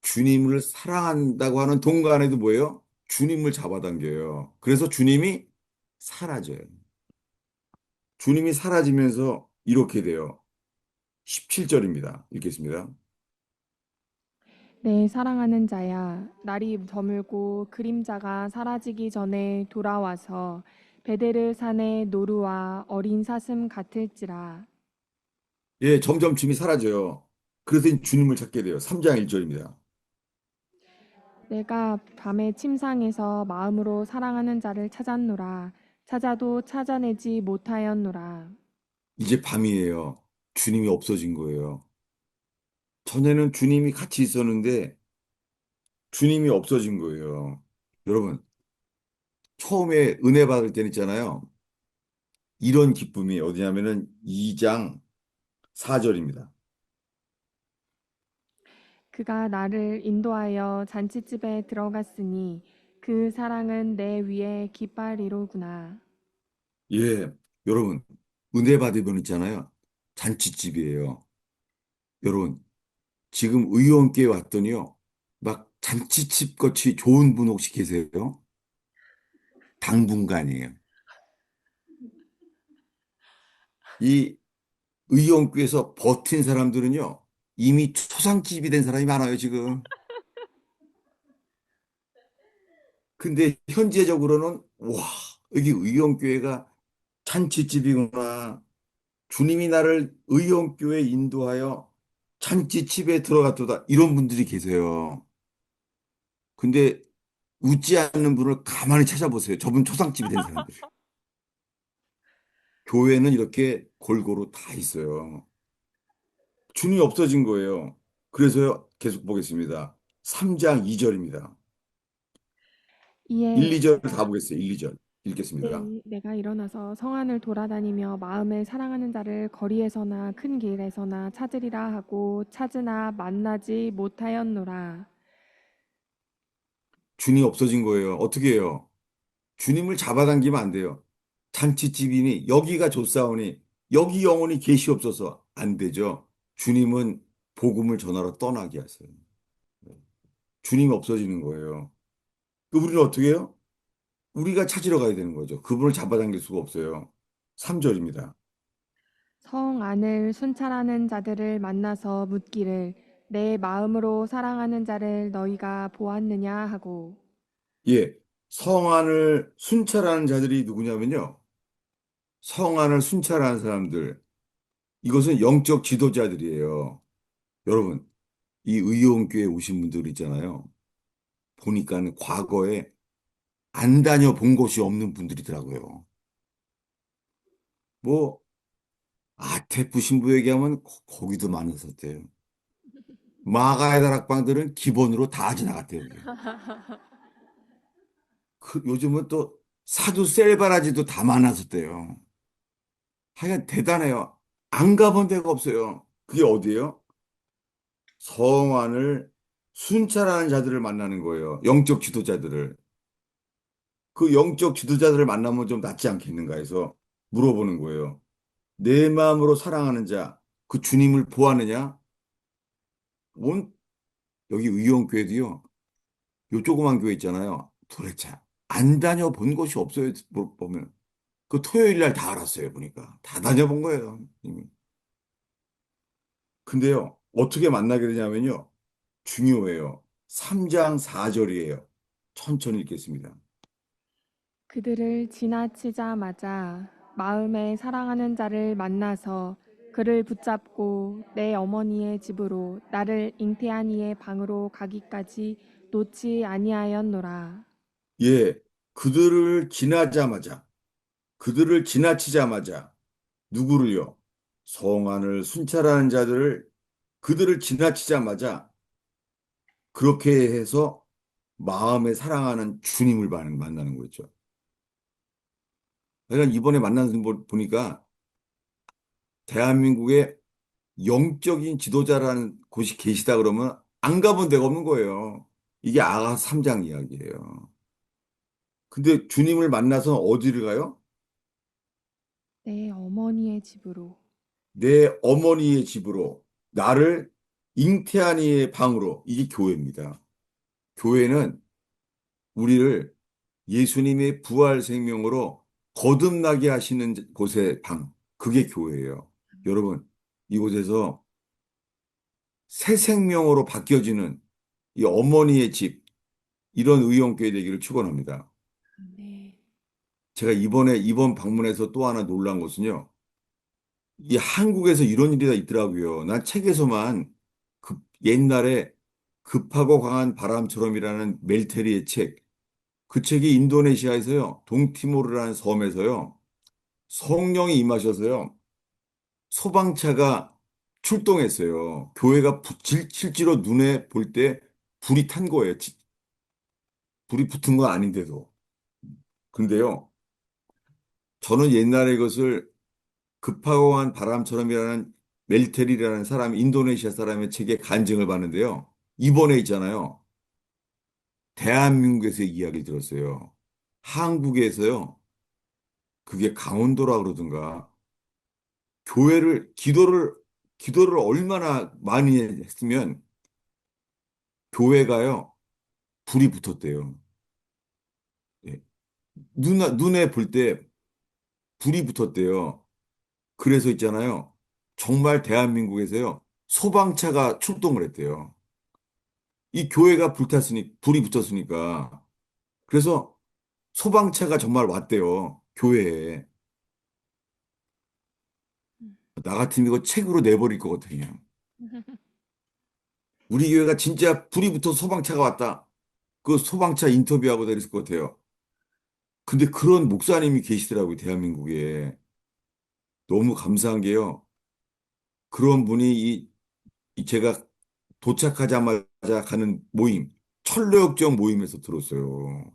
주님을 사랑한다고 하는 동간에도 뭐예요? 주님을 잡아당겨요. 그래서 주님이 사라져요. 주님이 사라지면서 이렇게 돼요. 17절입니다. 읽겠습니다. 내 사랑하는 자야, 날이 저물고 그림자가 사라지기 전에 돌아와서 베데르 산의 노루와 어린 사슴 같을지라. 예, 점점 주님이 사라져요. 그래서 주님을 찾게 돼요. 3장 1절입니다. 내가 밤의 침상에서 마음으로 사랑하는 자를 찾았노라. 찾아도 찾아내지 못하였노라. 이제 밤이에요. 주님이 없어진 거예요. 전에는 주님이 같이 있었는데 주님이 없어진 거예요. 여러분, 처음에 은혜 받을 때는 있잖아요. 이런 기쁨이 어디냐면은 2장 4절입니다. 그가 나를 인도하여 잔치집에 들어갔으니 그 사랑은 내 위에 깃발이로구나. 예, 여러분, 은혜 받으면 있잖아요. 잔치집이에요. 여러분, 지금 의원께 왔더니요. 막 잔치집 같이 좋은 분 혹시 계세요? 당분간이에요. 이 의원께서 버틴 사람들은요. 이미 초상집이 된 사람이 많아요, 지금. 근데 현재적으로는, 와, 여기 의원교회가 잔치집이구나. 주님이 나를 의원교회 인도하여 잔치집에 들어갔도다. 이런 분들이 계세요. 근데 웃지 않는 분을 가만히 찾아보세요. 저분 초상집이 된 사람들. 교회는 이렇게 골고루 다 있어요. 주님이 없어진 거예요. 그래서요, 계속 보겠습니다. 3장 2절입니다. 이에 1, 2절 다 보겠어요. 1, 2절. 읽겠습니다. 내가 일어나서 성안을 돌아다니며 마음을 사랑하는 자를 거리에서나 큰 길에서나 찾으리라 하고 찾으나 만나지 못하였노라. 주님이 없어진 거예요. 어떻게 해요? 주님을 잡아당기면 안 돼요. 잔치집이니 여기가 좋사오니 여기 영혼이 계시옵소서. 안 되죠. 주님은 복음을 전하러 떠나게 하세요. 주님이 없어지는 거예요. 그 우리는 어떻게 해요? 우리가 찾으러 가야 되는 거죠. 그분을 잡아당길 수가 없어요. 3절입니다. 성 안을 순찰하는 자들을 만나서 묻기를 내 마음으로 사랑하는 자를 너희가 보았느냐 하고. 예. 성안을 순찰하는 자들이 누구냐면요. 성안을 순찰하는 사람들. 이것은 영적 지도자들이에요. 여러분, 이 의용교회 오신 분들 있잖아요. 보니까는 과거에 안 다녀본 곳이 없는 분들이더라고요. 뭐, 아테프 신부 얘기하면 거기도 많았었대요. 마가의 다락방들은 기본으로 다 지나갔대요, 여기. 요즘은 또 사두 셀바라지도 다 많았었대요. 하여간 대단해요. 안 가본 데가 없어요. 그게 어디예요? 성안을 순찰하는 자들을 만나는 거예요. 영적 지도자들을. 그 영적 지도자들을 만나면 좀 낫지 않겠는가 해서 물어보는 거예요. 내 마음으로 사랑하는 자, 그 주님을 보았느냐? 온, 여기 의원교회도요. 요 조그만 교회 있잖아요. 도대체 안 다녀본 곳이 없어요. 보면. 그 토요일 날 다 알았어요. 보니까. 다 다녀본 거예요. 이미. 근데요. 어떻게 만나게 되냐면요. 중요해요. 3장 4절이에요. 천천히 읽겠습니다. 그들을 지나치자마자 마음에 사랑하는 자를 만나서 그를 붙잡고 내 어머니의 집으로 나를 잉태한 이의 방으로 가기까지 놓지 아니하였노라. 예. 그들을 지나자마자, 그들을 지나치자마자, 누구를요? 성안을 순찰하는 자들을, 그들을 지나치자마자, 그렇게 해서 마음에 사랑하는 주님을 만나는 거죠. 그러니까 이번에 만나는 분 보니까 대한민국의 영적인 지도자라는 곳이 계시다 그러면 안 가본 데가 없는 거예요. 이게 아가 3장 이야기예요. 근데 주님을 만나서 어디를 가요? 내 어머니의 집으로. 내 어머니의 집으로, 나를 잉태한 이의 방으로. 이게 교회입니다. 교회는 우리를 예수님의 부활 생명으로 거듭나게 하시는 곳의 방. 그게 교회예요. 여러분, 이곳에서 새 생명으로 바뀌어지는 이 어머니의 집, 이런 의원교회 되기를 축원합니다. 네. 제가 이번 방문해서 또 하나 놀란 것은요. 이 한국에서 이런 일이 다 있더라고요. 난 책에서만 옛날에 급하고 강한 바람처럼이라는 멜테리의 책, 그 책이 인도네시아에서요, 동티모르라는 섬에서요, 성령이 임하셔서요, 소방차가 출동했어요. 교회가 실제로 눈에 볼 때 불이 탄 거예요. 불이 붙은 건 아닌데도. 근데요, 저는 옛날에 이것을 급하고 한 바람처럼이라는 멜테리라는 사람, 인도네시아 사람의 책에 간증을 봤는데요. 이번에 있잖아요. 대한민국에서 이야기 들었어요. 한국에서요. 그게 강원도라 그러던가. 기도를 얼마나 많이 했으면 교회가요. 불이 붙었대요. 예. 눈에 볼 때 불이 붙었대요. 그래서 있잖아요. 정말 대한민국에서요. 소방차가 출동을 했대요. 이 교회가 불이 붙었으니까. 그래서 소방차가 정말 왔대요. 교회에. 나 같으면 이거 책으로 내버릴 거거든요. 우리 교회가 진짜 불이 붙어 소방차가 왔다. 그 소방차 인터뷰하고 다녔을 것 같아요. 근데 그런 목사님이 계시더라고요, 대한민국에. 너무 감사한 게요. 그런 분이 제가 도착하자마자 가는 모임, 철로역정 모임에서 들었어요.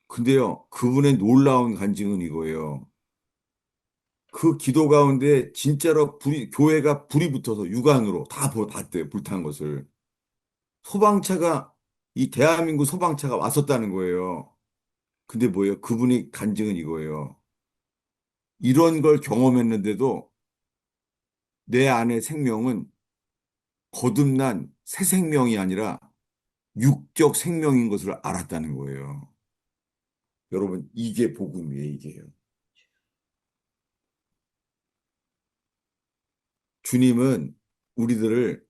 근데요, 그분의 놀라운 간증은 이거예요. 그 기도 가운데 진짜로 교회가 불이 붙어서 육안으로 다 봤대요. 불탄 것을. 소방차가, 이 대한민국 소방차가 왔었다는 거예요. 근데 뭐예요? 그분이 간증은 이거예요. 이런 걸 경험했는데도 내 안의 생명은 거듭난 새 생명이 아니라 육적 생명인 것을 알았다는 거예요. 여러분, 이게 복음이에요, 이게요. 주님은 우리들을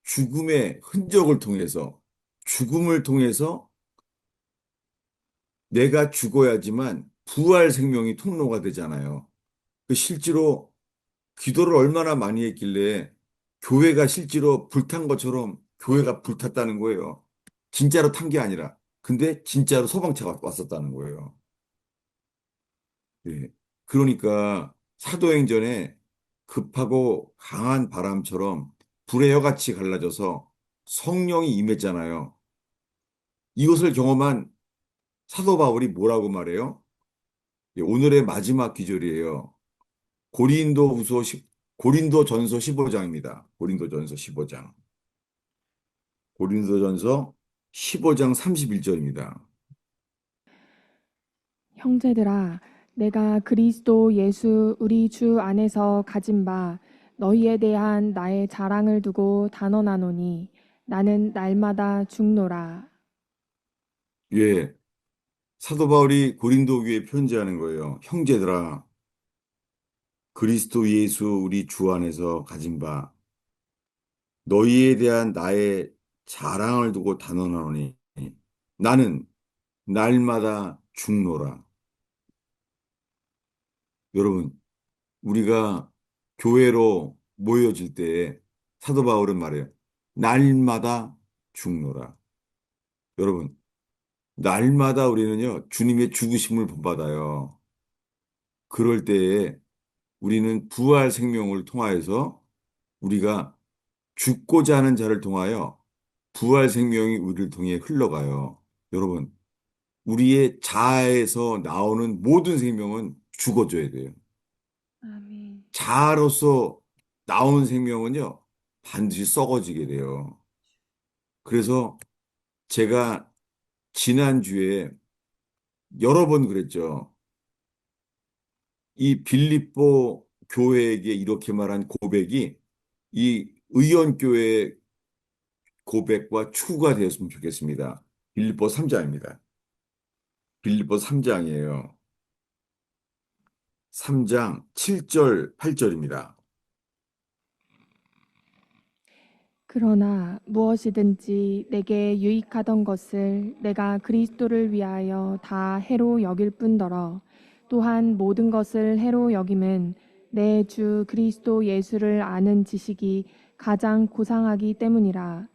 죽음의 흔적을 통해서, 죽음을 통해서 내가 죽어야지만 부활 생명이 통로가 되잖아요. 그 실제로 기도를 얼마나 많이 했길래 교회가 실제로 불탄 것처럼 교회가 불탔다는 거예요. 진짜로 탄 게 아니라. 근데 진짜로 소방차가 왔었다는 거예요. 예. 그러니까 사도행전에 급하고 강한 바람처럼 불의 혀같이 갈라져서 성령이 임했잖아요. 이것을 경험한 사도 바울이 뭐라고 말해요? 예, 오늘의 마지막 기절이에요. 고린도후서 10, 고린도전서 15장입니다. 고린도전서 15장. 고린도전서 15장 31절입니다. 형제들아, 내가 그리스도 예수 우리 주 안에서 가진 바 너희에 대한 나의 자랑을 두고 단언하노니 나는 날마다 죽노라. 예, 사도 바울이 고린도 교회에 편지하는 거예요. 형제들아, 그리스도 예수 우리 주 안에서 가진 바 너희에 대한 나의 자랑을 두고 단언하노니 나는 날마다 죽노라. 여러분, 우리가 교회로 모여질 때에 사도 바울은 말해요. 날마다 죽노라. 여러분, 날마다 우리는요, 주님의 죽으심을 본받아요. 그럴 때에 우리는 부활 생명을 통하여서 우리가 죽고자 하는 자를 통하여 부활 생명이 우리를 통해 흘러가요. 여러분, 우리의 자아에서 나오는 모든 생명은 죽어줘야 돼요. 아멘. 자아로서 나오는 생명은요, 반드시 썩어지게 돼요. 그래서 제가 지난주에 여러 번 그랬죠. 이 빌립보 교회에게 이렇게 말한 고백이 이 의원교회의 고백과 추구가 되었으면 좋겠습니다. 빌립보 3장입니다. 빌립보 3장이에요. 3장 7절, 8절입니다. 그러나 무엇이든지 내게 유익하던 것을 내가 그리스도를 위하여 다 해로 여길 뿐더러 또한 모든 것을 해로 여김은 내 주 그리스도 예수를 아는 지식이 가장 고상하기 때문이라.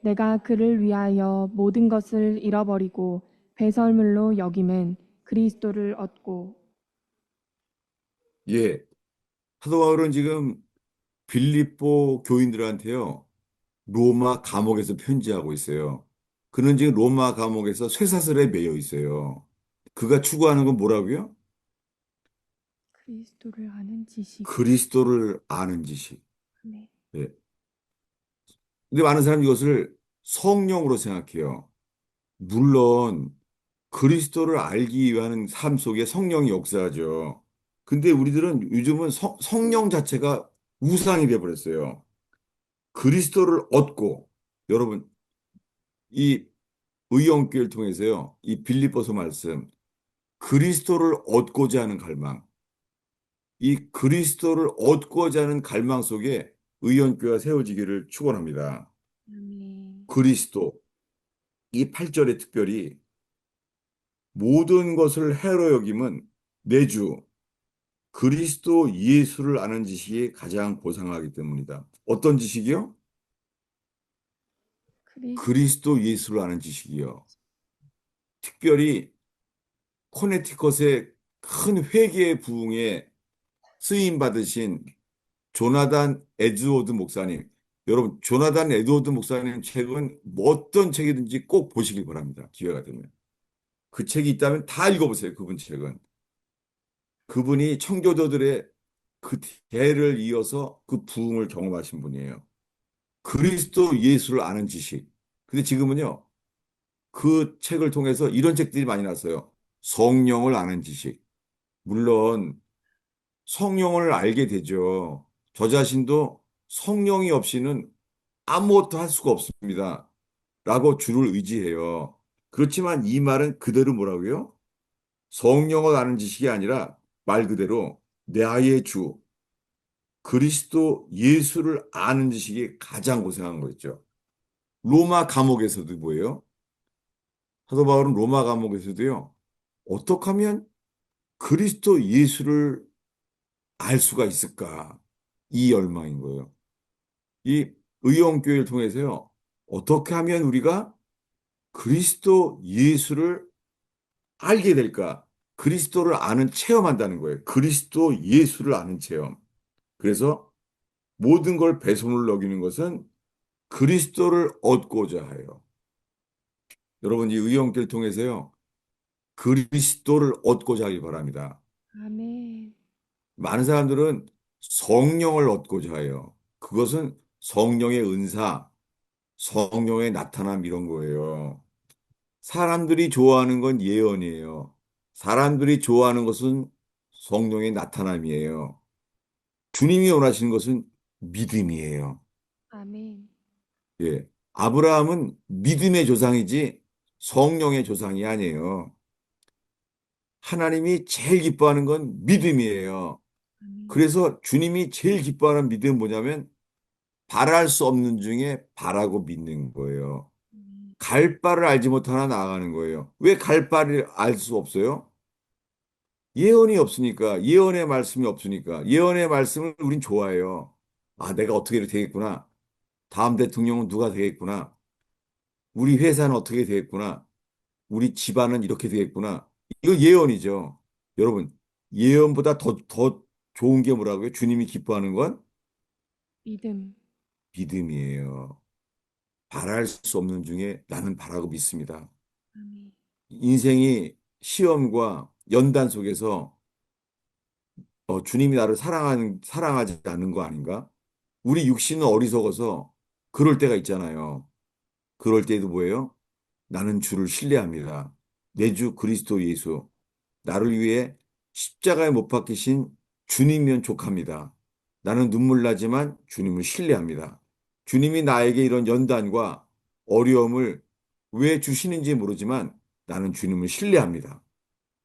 내가 그를 위하여 모든 것을 잃어버리고 배설물로 여김은 그리스도를 얻고. 예, 사도 바울은 지금 빌립보 교인들한테요, 로마 감옥에서 편지하고 있어요. 그는 지금 로마 감옥에서 쇠사슬에 매여 있어요. 그가 추구하는 건 뭐라고요? 그리스도를 아는 지식. 그리스도를 아는 지식. 네. 예. 근데 많은 사람이 이것을 성령으로 생각해요. 물론 그리스도를 알기 위한 삶 속에 성령이 역사하죠. 근데 우리들은 요즘은 성령 자체가 우상이 되어버렸어요. 그리스도를 얻고 여러분 이 의형교를 통해서요. 이 빌립보서 말씀 그리스도를 얻고자 하는 갈망 이 그리스도를 얻고자 하는 갈망 속에 의형교가 세워지기를 축원합니다. 아멘. 그리스도 이 8절에 특별히 모든 것을 해로 여김은 내주 그리스도 예수를 아는 지식이 가장 고상하기 때문이다. 어떤 지식이요? 그리스도. 그리스도 예수를 아는 지식이요. 특별히 코네티컷의 큰 회개 부흥에 쓰임 받으신 조나단 에드워드 목사님. 여러분, 조나단 에드워드 목사님 책은 뭐 어떤 책이든지 꼭 보시길 바랍니다. 기회가 되면. 그 책이 있다면 다 읽어보세요. 그분 책은. 그분이 청교도들의 그 대를 이어서 그 부흥을 경험하신 분이에요. 그리스도 예수를 아는 지식. 근데 지금은요, 그 책을 통해서 이런 책들이 많이 났어요. 성령을 아는 지식. 물론 성령을 알게 되죠. 저 자신도 성령이 없이는 아무것도 할 수가 없습니다. 라고 주를 의지해요. 그렇지만 이 말은 그대로 뭐라고요? 성령을 아는 지식이 아니라 말 그대로 내 아의 주, 그리스도 예수를 아는 지식이 가장 고생한 거였죠. 로마 감옥에서도 뭐예요? 사도 바울은 로마 감옥에서도요. 어떻게 하면 그리스도 예수를 알 수가 있을까? 이 열망인 거예요. 이 의용교회를 통해서요. 어떻게 하면 우리가 그리스도 예수를 알게 될까? 그리스도를 아는 체험한다는 거예요. 그리스도 예수를 아는 체험. 그래서 모든 걸 배송을 여기는 것은 그리스도를 얻고자 해요. 여러분, 이 의용교를 통해서요. 그리스도를 얻고자 하기 바랍니다. 아멘. 많은 사람들은 성령을 얻고자 해요. 그것은 성령의 은사, 성령의 나타남 이런 거예요. 사람들이 좋아하는 건 예언이에요. 사람들이 좋아하는 것은 성령의 나타남이에요. 주님이 원하시는 것은 믿음이에요. 아멘. 예. 아브라함은 믿음의 조상이지 성령의 조상이 아니에요. 하나님이 제일 기뻐하는 건 믿음이에요. 아멘. 그래서 주님이 제일 기뻐하는 믿음은 뭐냐면 바랄 수 없는 중에 바라고 믿는 거예요. 아멘. 갈 바를 알지 못하나 나아가는 거예요. 왜 갈 바를 알 수 없어요? 예언이 없으니까, 예언의 말씀이 없으니까, 예언의 말씀을 우린 좋아해요. 아, 내가 어떻게 되겠구나. 다음 대통령은 누가 되겠구나. 우리 회사는 어떻게 되겠구나. 우리 집안은 이렇게 되겠구나. 이거 예언이죠. 여러분, 예언보다 더 좋은 게 뭐라고요? 주님이 기뻐하는 건 믿음. 믿음이에요. 바랄 수 없는 중에 나는 바라고 믿습니다. 아멘. 인생이 시험과 연단 속에서 주님이 나를 사랑하지 않는 거 아닌가? 우리 육신은 어리석어서 그럴 때가 있잖아요. 그럴 때도 뭐예요? 나는 주를 신뢰합니다. 내 주 그리스도 예수. 나를 위해 십자가에 못 박히신 주님이면 족합니다. 나는 눈물 나지만 주님을 신뢰합니다. 주님이 나에게 이런 연단과 어려움을 왜 주시는지 모르지만 나는 주님을 신뢰합니다.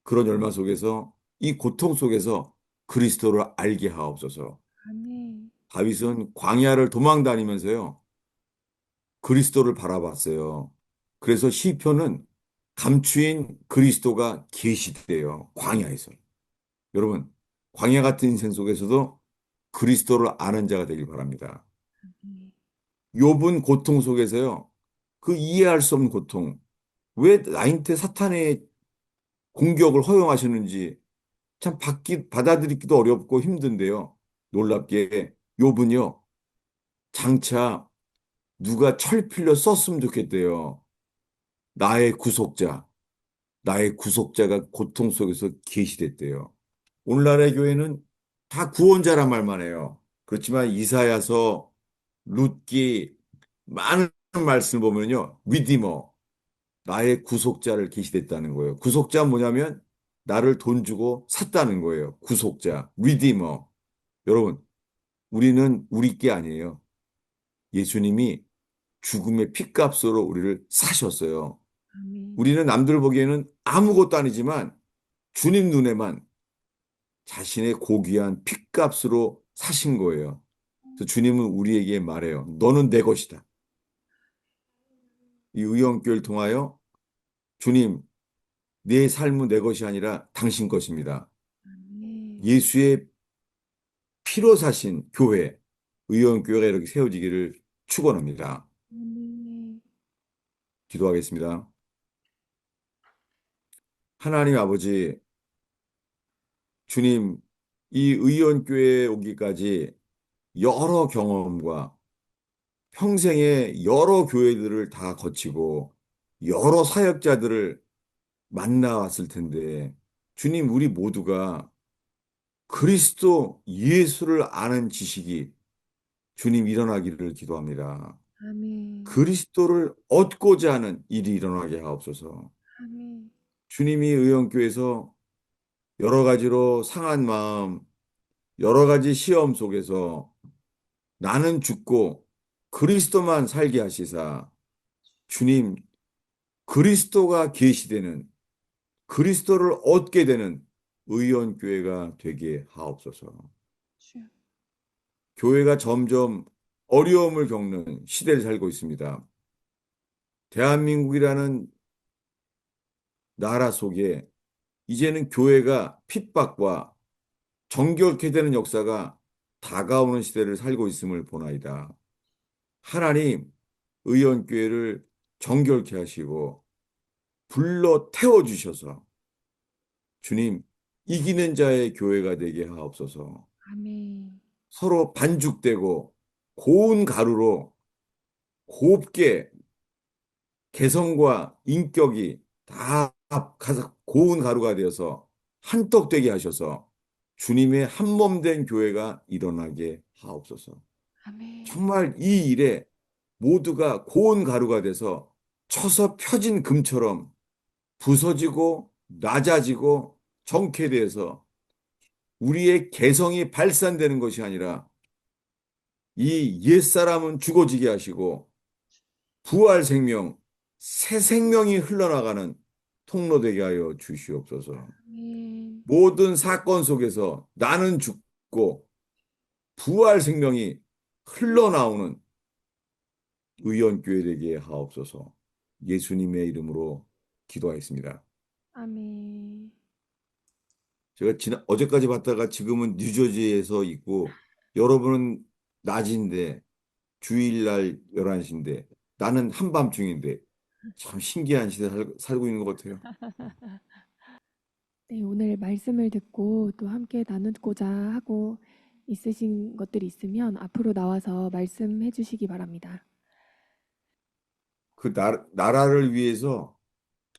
그런 열망 속에서 이 고통 속에서 그리스도를 알게 하옵소서. 아멘. 다윗은 광야를 도망 다니면서요. 그리스도를 바라봤어요. 그래서 시편은 감추인 그리스도가 계시대요. 광야에서. 여러분, 광야 같은 인생 속에서도 그리스도를 아는 자가 되길 바랍니다. 아멘. 욥은 고통 속에서요. 그 이해할 수 없는 고통. 왜 나한테 사탄의 공격을 허용하시는지 참 받아들이기도 어렵고 힘든데요. 놀랍게 욥은요. 장차 누가 철필로 썼으면 좋겠대요. 나의 구속자, 나의 구속자가 고통 속에서 계시됐대요. 오늘날의 교회는 다 구원자란 말만 해요. 그렇지만 이사야서, 룻기 많은 말씀을 보면요. 리디머, 나의 구속자를 계시됐다는 거예요. 구속자 뭐냐면 나를 돈 주고 샀다는 거예요. 구속자, 리디머. 여러분, 우리는 우리 게 아니에요. 예수님이 죽음의 핏값으로 우리를 사셨어요. 아멘. 우리는 남들 보기에는 아무것도 아니지만 주님 눈에만 자신의 고귀한 핏값으로 사신 거예요. 그래서 주님은 우리에게 말해요. 너는 내 것이다. 이 의형교를 통하여 주님, 내 삶은 내 것이 아니라 당신 것입니다. 아멘. 예수의 피로 사신 교회, 의형교회가 이렇게 세워지기를 축원합니다. 아멘. 기도하겠습니다. 하나님 아버지, 주님, 이 의원교회에 오기까지 여러 경험과 평생의 여러 교회들을 다 거치고 여러 사역자들을 만나왔을 텐데, 주님, 우리 모두가 그리스도 예수를 아는 지식이 주님 일어나기를 기도합니다. 아멘. 그리스도를 얻고자 하는 일이 일어나게 하옵소서. 아멘. 주님이 의원교회에서 여러 가지로 상한 마음, 여러 가지 시험 속에서 나는 죽고 그리스도만 살게 하시사 주님 그리스도가 계시되는 그리스도를 얻게 되는 의원교회가 되게 하옵소서. 주여. 교회가 점점 어려움을 겪는 시대를 살고 있습니다. 대한민국이라는 나라 속에 이제는 교회가 핍박과 정결케 되는 역사가 다가오는 시대를 살고 있음을 보나이다. 하나님, 의원교회를 정결케 하시고 불러 태워주셔서 주님, 이기는 자의 교회가 되게 하옵소서. 아멘. 서로 반죽되고 고운 가루로 곱게 개성과 인격이 다 고운 가루가 되어서 한떡 되게 하셔서 주님의 한 몸 된 교회가 일어나게 하옵소서. 아멘. 정말 이 일에 모두가 고운 가루가 돼서 쳐서 펴진 금처럼 부서지고 낮아지고 정체돼서 우리의 개성이 발산되는 것이 아니라 이 옛사람은 죽어지게 하시고 부활 생명, 새 생명이 흘러나가는 통로 되게 하여 주시옵소서. 아멘. 모든 사건 속에서 나는 죽고 부활 생명이 흘러나오는 의원교회 되게 하옵소서. 예수님의 이름으로 기도하겠습니다. 아멘. 제가 어제까지 봤다가 지금은 뉴저지에서 있고 여러분은 낮인데 주일날 11시인데 나는 한밤중인데 참 신기한 시대 살고 있는 것 같아요. 네, 오늘 말씀을 듣고 또 함께 나누고자 하고 있으신 것들이 있으면 앞으로 나와서 말씀해 주시기 바랍니다. 그 나라를 위해서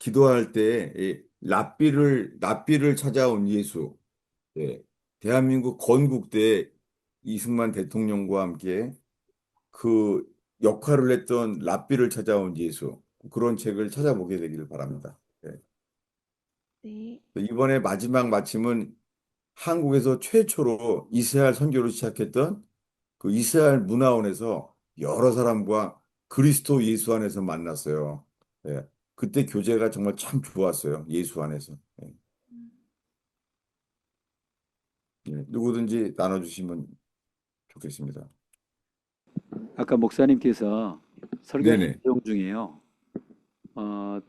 기도할 때 랍비를 찾아온 예수, 예, 대한민국 건국대 이승만 대통령과 함께 그 역할을 했던 랍비를 찾아온 예수 그런 책을 찾아보게 되기를 바랍니다. 예. 네. 이번에 마지막 마침은 한국에서 최초로 이스라엘 선교를 시작했던 그 이스라엘 문화원에서 여러 사람과 그리스도 예수 안에서 만났어요. 예. 그때 교제가 정말 참 좋았어요. 예수 안에서. 예. 예. 누구든지 나눠주시면 좋겠습니다. 아까 목사님께서 설교하신 네네. 내용 중에요. 어,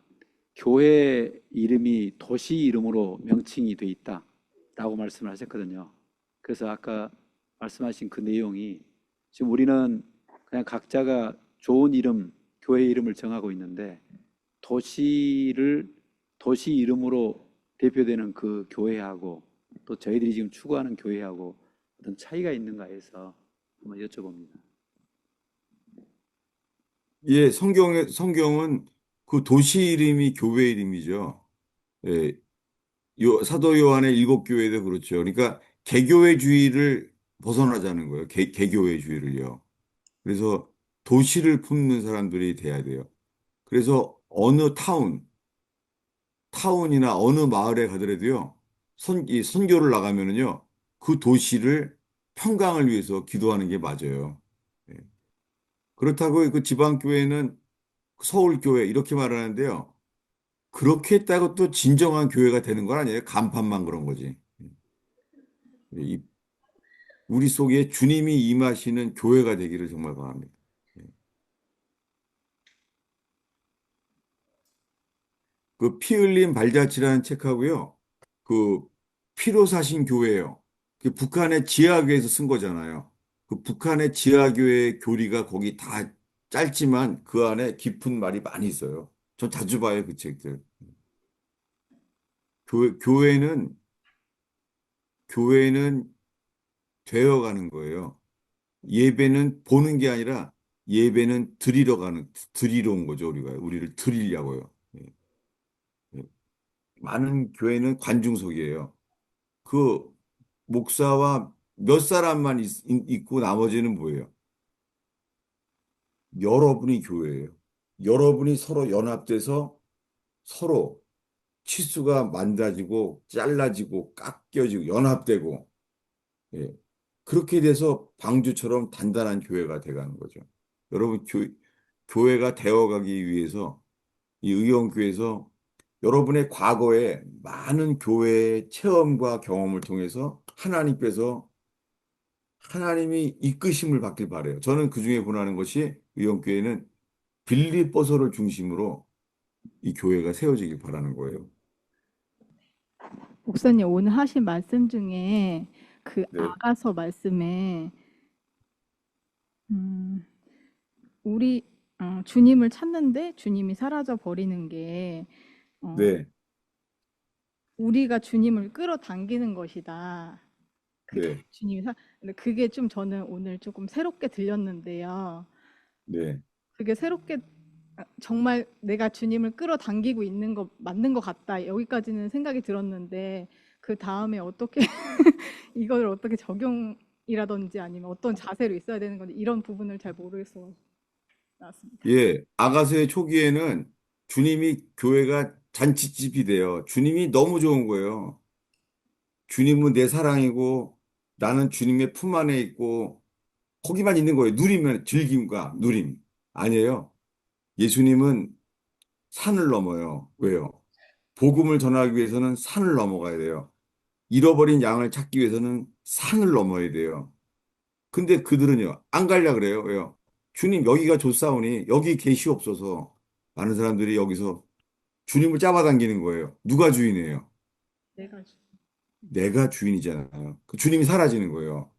교회 이름이 도시 이름으로 명칭이 돼 있다라고 말씀을 하셨거든요. 그래서 아까 말씀하신 그 내용이 지금 우리는 그냥 각자가 좋은 이름, 교회 이름을 정하고 있는데 도시를 도시 이름으로 대표되는 그 교회하고 또 저희들이 지금 추구하는 교회하고 어떤 차이가 있는가 해서 한번 여쭤봅니다. 예, 성경은 그 도시 이름이 교회 이름이죠. 예, 사도 요한의 일곱 교회도 그렇죠. 그러니까 개교회주의를 벗어나자는 거예요. 개교회주의를요. 그래서 도시를 품는 사람들이 돼야 돼요. 그래서 어느 타운이나 어느 마을에 가더라도요, 이 선교를 나가면은요, 그 도시를 평강을 위해서 기도하는 게 맞아요. 예. 그렇다고 그 지방교회는 서울교회 이렇게 말하는데요. 그렇게 했다고 또 진정한 교회가 되는 건 아니에요. 간판만 그런 거지. 이 우리 속에 주님이 임하시는 교회가 되기를 정말 바랍니다. 그 피 흘린 발자취라는 책하고요. 그 피로 사신 교회예요. 그 북한의 지하교회에서 쓴 거잖아요. 그 북한의 지하교회 교리가 거기 다 짧지만 그 안에 깊은 말이 많이 있어요. 전 자주 봐요, 그 책들. 교회는 되어가는 거예요. 예배는 보는 게 아니라 예배는 드리러 온 거죠, 우리를 드리려고요. 예, 예. 많은 교회는 관중석이에요. 그 목사와 몇 사람만 있고 나머지는 뭐예요? 여러분이 교회예요. 여러분이 서로 연합돼서 서로 치수가 만다지고 잘라지고 깎여지고 연합되고 예. 그렇게 돼서 방주처럼 단단한 교회가 돼가는 거죠. 여러분, 교회가 되어가기 위해서 이 의원교회에서 여러분의 과거에 많은 교회의 체험과 경험을 통해서 하나님이 이끄심을 받길 바래요. 저는 그중에 권하는 것이 의원교회는 빌립보서를 중심으로 이 교회가 세워지길 바라는 거예요. 목사님 오늘 하신 말씀 중에 그 네, 아가서 말씀에 음, 우리 주님을 찾는데 주님이 사라져 버리는 게 어, 네, 우리가 주님을 끌어당기는 것이다. 그게 네, 근데 그게 좀 저는 오늘 조금 새롭게 들렸는데요. 네. 그게 새롭게 정말 내가 주님을 끌어당기고 있는 거 맞는 것 같다. 여기까지는 생각이 들었는데 그 다음에 어떻게 이걸 어떻게 적용이라든지 아니면 어떤 자세로 있어야 되는 건지 이런 부분을 잘 모르겠어 나왔습니다. 예, 아가서의 초기에는 주님이 교회가 잔치집이 돼요. 주님이 너무 좋은 거예요. 주님은 내 사랑이고 나는 주님의 품 안에 있고 거기만 있는 거예요. 누리면 즐김과 누림. 아니에요. 예수님은 산을 넘어요. 왜요? 복음을 전하기 위해서는 산을 넘어가야 돼요. 잃어버린 양을 찾기 위해서는 산을 넘어야 돼요. 근데 그들은요, 안 갈려 그래요. 왜요? 주님, 여기가 좋사오니 여기 계시옵소서. 많은 사람들이 여기서 주님을 잡아당기는 거예요. 누가 주인이에요? 내가 내가 주인이잖아요. 그 주님이 사라지는 거예요.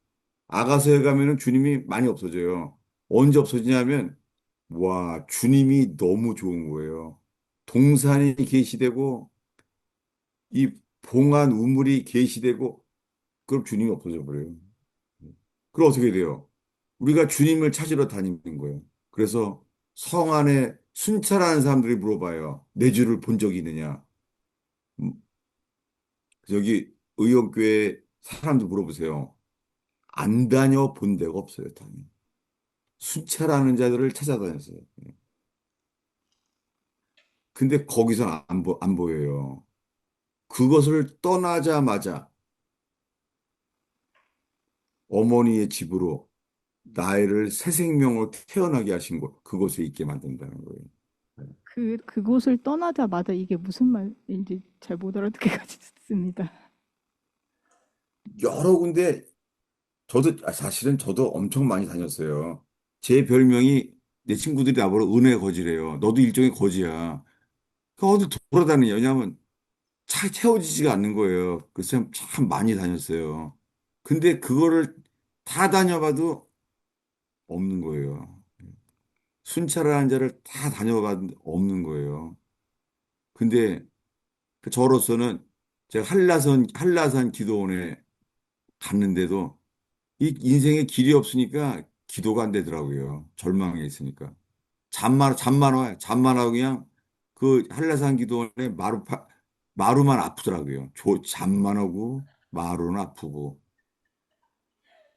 아가서에 가면은 주님이 많이 없어져요. 언제 없어지냐면, 와, 주님이 너무 좋은 거예요. 동산이 계시되고, 이 봉한 우물이 계시되고, 그럼 주님이 없어져 버려요. 그럼 어떻게 돼요? 우리가 주님을 찾으러 다니는 거예요. 그래서 성 안에 순찰하는 사람들이 물어봐요. 내 주를 본 적이 있느냐? 음, 여기 의원교회 사람들 물어보세요. 안 다녀 본 데가 없어요, 당연히. 순찰하는 자들을 찾아다녔어요. 근데 거기서 안 보여요. 그것을 떠나자마자 어머니의 집으로 나이를 새 생명으로 태어나게 하신 것, 그곳에 있게 만든다는 거예요. 그곳을 떠나자마자 이게 무슨 말인지 잘 못 알아듣겠습니다. 여러 군데 사실은 저도 엄청 많이 다녔어요. 제 별명이 내 친구들이 나보고 은혜 거지래요. 너도 일종의 거지야. 그 어디 돌아다니냐? 왜냐하면 차 채워지지가 않는 거예요. 그래서 참 많이 다녔어요. 근데 그거를 다 다녀봐도 없는 거예요. 순찰하는 자를 다 다녀봐도 없는 거예요. 근데 그 저로서는 제가 한라산 기도원에 갔는데도 이 인생에 길이 없으니까 기도가 안 되더라고요. 절망에 있으니까. 잠만 와요. 잠만 하고 그냥 그 한라산 기도원에 마루만 아프더라고요. 잠만 오고 마루는 아프고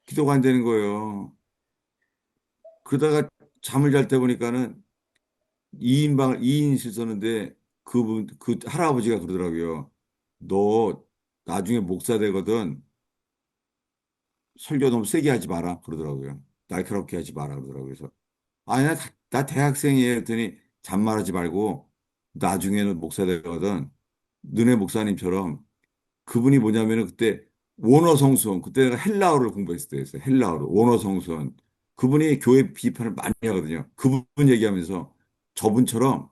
기도가 안 되는 거예요. 그러다가 잠을 잘 때 보니까는 2인실 썼는데 그 할아버지가 그러더라고요. 너 나중에 목사 되거든. 설교 너무 세게 하지 마라. 그러더라고요. 날카롭게 하지 마라. 그러더라고요. 그래서 아니, 나 대학생이에요. 했더니 잔말하지 말고 나중에는 목사 되거든. 너네 목사님처럼 그분이 뭐냐면은 그때 원어성수원, 그때 내가 헬라어를 공부했을 때였어요. 헬라어로. 원어성수원. 그분이 교회 비판을 많이 하거든요. 그분 얘기하면서 저분처럼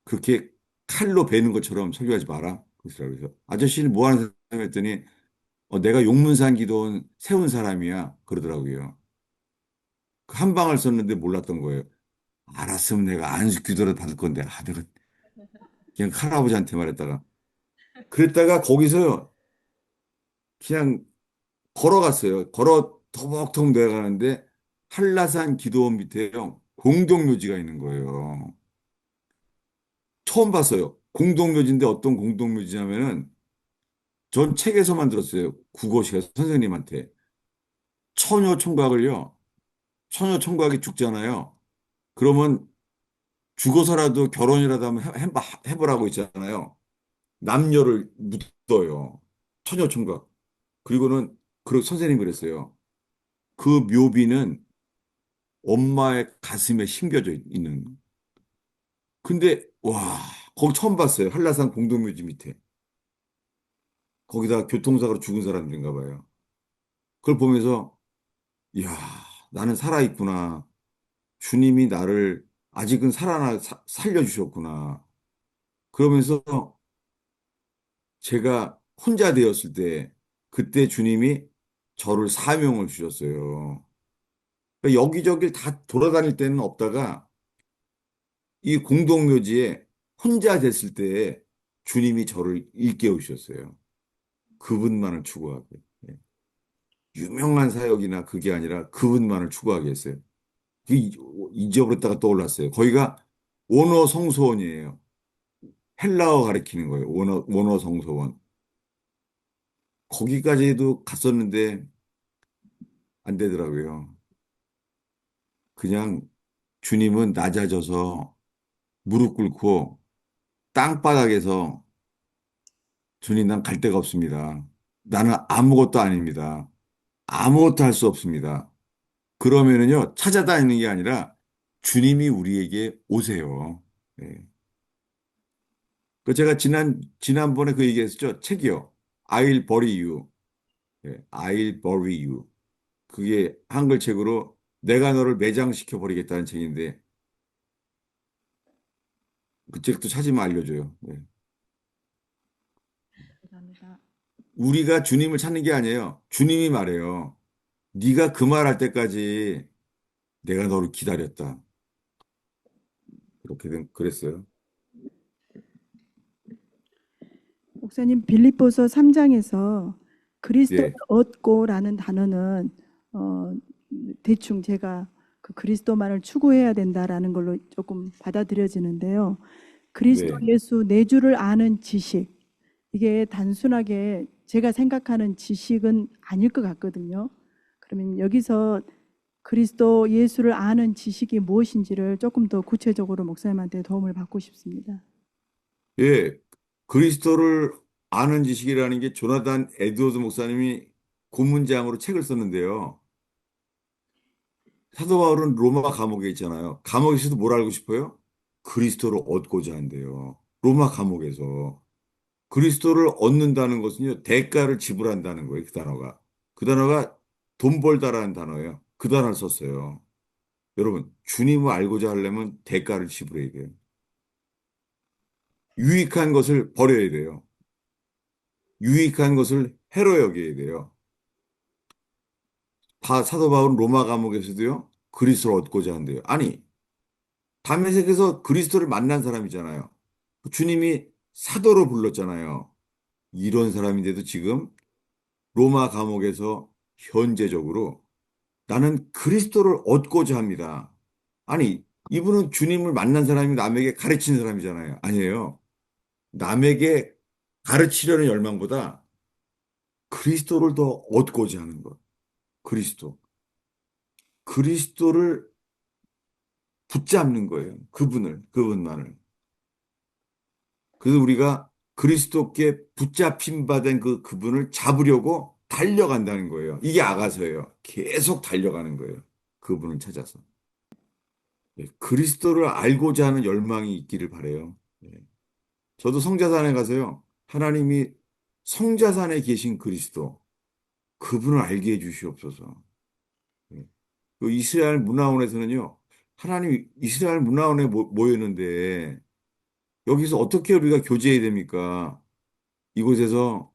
그렇게 칼로 베는 것처럼 설교하지 마라. 그래서 아저씨는 뭐 하는 사람 했더니 내가 용문산 기도원 세운 사람이야. 그러더라고요. 그 한 방을 썼는데 몰랐던 거예요. 알았으면 내가 안수 기도를 받을 건데, 내가 그냥 할아버지한테 말했다가. 그랬다가 거기서 그냥 걸어갔어요. 터벅터벅 내려가는데, 한라산 기도원 밑에요. 공동묘지가 있는 거예요. 처음 봤어요. 공동묘지인데 어떤 공동묘지냐면은, 전 책에서만 들었어요. 국어시간 선생님한테. 처녀 총각을요, 처녀 총각이 죽잖아요. 그러면 죽어서라도 결혼이라도 한번 해보라고 있잖아요. 남녀를 묻어요. 처녀 총각. 그리고는 그 선생님이 그랬어요. 그 묘비는 엄마의 가슴에 심겨져 있는. 근데 와, 거기 처음 봤어요. 한라산 공동묘지 밑에. 거기다 교통사고로 죽은 사람들인가 봐요. 그걸 보면서 이야, 나는 살아있구나. 주님이 나를 아직은 살려주셨구나. 그러면서 제가 혼자 되었을 때 그때 주님이 저를 사명을 주셨어요. 그러니까 여기저기 다 돌아다닐 때는 없다가 이 공동묘지에 혼자 됐을 때 주님이 저를 일깨우셨어요. 그분만을 추구하게. 예. 유명한 사역이나 그게 아니라 그분만을 추구하게 했어요. 잊어버렸다가 떠올랐어요. 거기가 원어 성소원이에요. 헬라어 가리키는 거예요. 원어 성소원. 거기까지도 갔었는데 안 되더라고요. 그냥 주님은 낮아져서 무릎 꿇고 땅바닥에서 주님 난 갈 데가 없습니다. 나는 아무것도 아닙니다. 아무것도 할 수 없습니다. 그러면은요, 찾아다니는 게 아니라 주님이 우리에게 오세요. 예. 그 제가 지난번에 그 얘기했었죠. 책이요. I'll bury you. 예, I'll bury you. 그게 한글 책으로 내가 너를 매장시켜 버리겠다는 책인데 그 책도 찾으면 알려줘요. 예. 감사합니다. 우리가 주님을 찾는 게 아니에요. 주님이 말해요. 네가 그 말할 때까지 내가 너를 기다렸다. 그랬어요. 목사님 빌립보서 3장에서 그리스도를 예, 얻고라는 단어는 어, 대충 제가 그 그리스도만을 추구해야 된다라는 걸로 조금 받아들여지는데요. 그리스도 네, 예수 내주를 아는 지식 이게 단순하게 제가 생각하는 지식은 아닐 것 같거든요. 그러면 여기서 그리스도 예수를 아는 지식이 무엇인지를 조금 더 구체적으로 목사님한테 도움을 받고 싶습니다. 예. 그리스도를 아는 지식이라는 게 조나단 에드워드 목사님이 고문장으로 책을 썼는데요. 사도 바울은 로마 감옥에 있잖아요. 감옥에서도 뭘 알고 싶어요? 그리스도를 얻고자 한대요. 로마 감옥에서. 그리스도를 얻는다는 것은요, 대가를 지불한다는 거예요, 그 단어가. 그 단어가 돈 벌다라는 단어예요. 그 단어를 썼어요. 여러분, 주님을 알고자 하려면 대가를 지불해야 돼요. 유익한 것을 버려야 돼요. 유익한 것을 해로 여겨야 돼요. 사도 바울은 로마 감옥에서도요, 그리스도를 얻고자 한대요. 아니, 담에색에서 그리스도를 만난 사람이잖아요. 주님이 사도로 불렀잖아요. 이런 사람인데도 지금 로마 감옥에서 현재적으로 나는 그리스도를 얻고자 합니다. 아니, 이분은 주님을 만난 사람이 남에게 가르친 사람이잖아요. 아니에요. 남에게 가르치려는 열망보다 그리스도를 더 얻고자 하는 것. 그리스도. 그리스도를 붙잡는 거예요. 그분만을. 그래서 우리가 그리스도께 붙잡힌 바 된 그분을 잡으려고 달려간다는 거예요. 이게 아가서예요. 계속 달려가는 거예요. 그분을 찾아서. 예, 그리스도를 알고자 하는 열망이 있기를 바래요. 예. 저도 성자산에 가서요. 하나님이 성자산에 계신 그리스도, 그분을 알게 해 주시옵소서. 예. 그 이스라엘 문화원에서는요. 하나님 이스라엘 문화원에 모였는데 여기서 어떻게 우리가 교제해야 됩니까? 이곳에서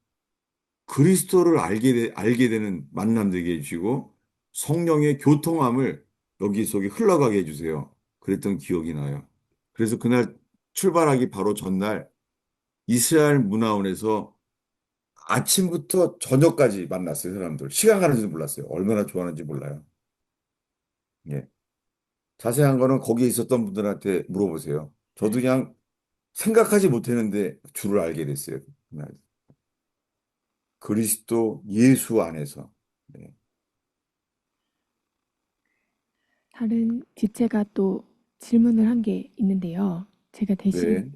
그리스도를 알게 되는 만남 되게 해주시고 성령의 교통함을 여기 속에 흘러가게 해주세요. 그랬던 기억이 나요. 그래서 그날 출발하기 바로 전날 이스라엘 문화원에서 아침부터 저녁까지 만났어요, 사람들. 시간 가는지도 몰랐어요. 얼마나 좋아하는지 몰라요. 예. 자세한 거는 거기에 있었던 분들한테 물어보세요. 저도 그냥 생각하지 못했는데 줄을 알게 됐어요. 그날. 그리스도 예수 안에서. 네. 다른 지체가 또 질문을 한 게 있는데요. 제가 대신 네.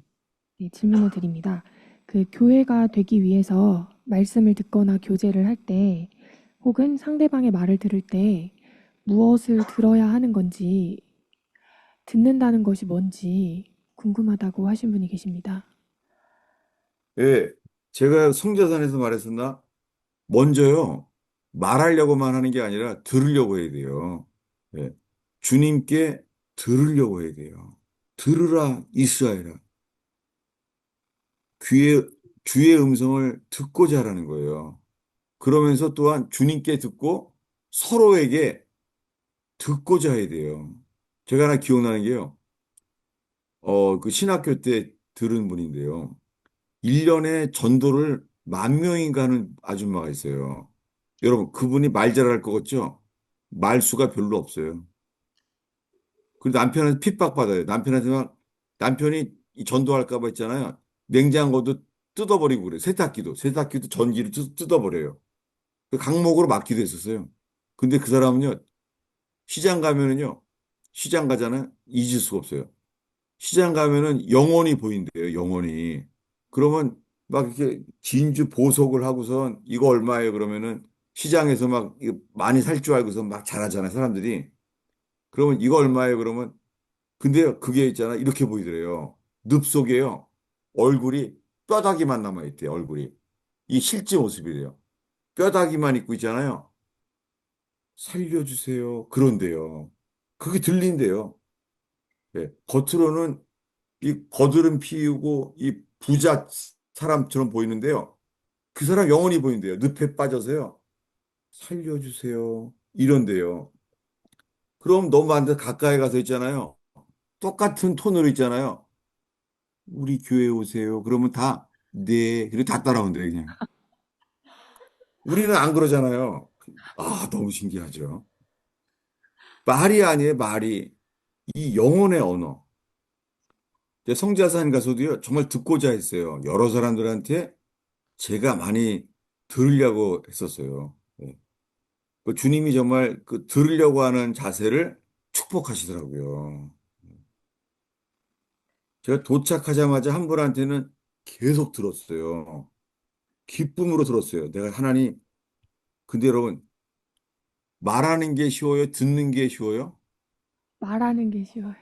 네, 질문을 드립니다. 그 교회가 되기 위해서 말씀을 듣거나 교제를 할 때 혹은 상대방의 말을 들을 때 무엇을 들어야 하는 건지, 듣는다는 것이 뭔지 궁금하다고 하신 분이 계십니다. 예, 제가 성자산에서 말했었나? 먼저요, 말하려고만 하는 게 아니라 들으려고 해야 돼요. 예, 주님께 들으려고 해야 돼요. 들으라, 이스라엘아. 귀에, 주의 음성을 듣고자 하라는 거예요. 그러면서 또한 주님께 듣고 서로에게 듣고자 해야 돼요. 제가 하나 기억나는 게요. 그 신학교 때 들은 분인데요. 1년에 전도를 10,000명인가 하는 아줌마가 있어요. 여러분, 그분이 말 잘할 것 같죠? 말수가 별로 없어요. 그리고 남편한테 핍박받아요. 남편이 이 전도할까 봐 했잖아요. 냉장고도 뜯어버리고 그래요. 세탁기도 전기를 뜯어버려요. 그 강목으로 막기도 했었어요. 근데 그 사람은요, 시장 가면은요, 시장 가잖아요. 잊을 수가 없어요. 시장 가면은 영혼이 보인대요, 영혼이. 그러면 막 이렇게 진주 보석을 하고선 이거 얼마예요? 그러면은 시장에서 막 이거 많이 살 줄 알고서 막 잘하잖아요, 사람들이. 그러면 이거 얼마예요? 그러면 근데 그게 있잖아, 이렇게 보이더래요. 늪 속에요. 얼굴이 뼈다귀만 남아있대요, 얼굴이. 이 실제 모습이래요. 뼈다귀만 입고 있잖아요. 살려주세요. 그런데요. 그게 들린대요. 예, 겉으로는 이 거드름 피우고 이 부자 사람처럼 보이는데요. 그 사람 영혼이 보인대요. 늪에 빠져서요. 살려주세요. 이런데요. 그럼 너무 안 돼. 가까이 가서 있잖아요. 똑같은 톤으로 있잖아요. 우리 교회 오세요. 그러면 다, 네. 그리고 다 따라온대요, 그냥. 우리는 안 그러잖아요. 아, 너무 신기하죠. 말이 아니에요, 말이. 이 영혼의 언어. 이제 성자산 가서도요, 정말 듣고자 했어요. 여러 사람들한테 제가 많이 들으려고 했었어요. 예. 그 주님이 정말 그 들으려고 하는 자세를 축복하시더라고요. 제가 도착하자마자 한 분한테는 계속 들었어요. 기쁨으로 들었어요. 내가 하나님, 근데 여러분, 말하는 게 쉬워요? 듣는 게 쉬워요? 말하는 게 쉬워요.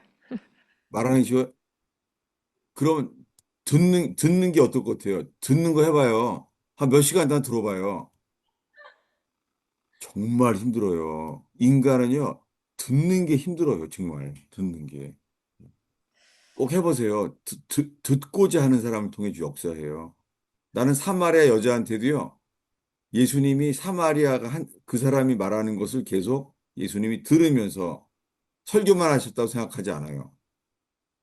말하는 게 쉬워요? 그럼 듣는 게 어떨 것 같아요? 듣는 거 해봐요. 한 몇 시간 다 들어봐요. 정말 힘들어요. 인간은요, 듣는 게 힘들어요. 정말. 듣는 게. 꼭 해보세요. 듣고자 하는 사람을 통해 주 역사해요. 나는 사마리아 여자한테도요, 예수님이 사마리아가 그 사람이 말하는 것을 계속 예수님이 들으면서 설교만 하셨다고 생각하지 않아요.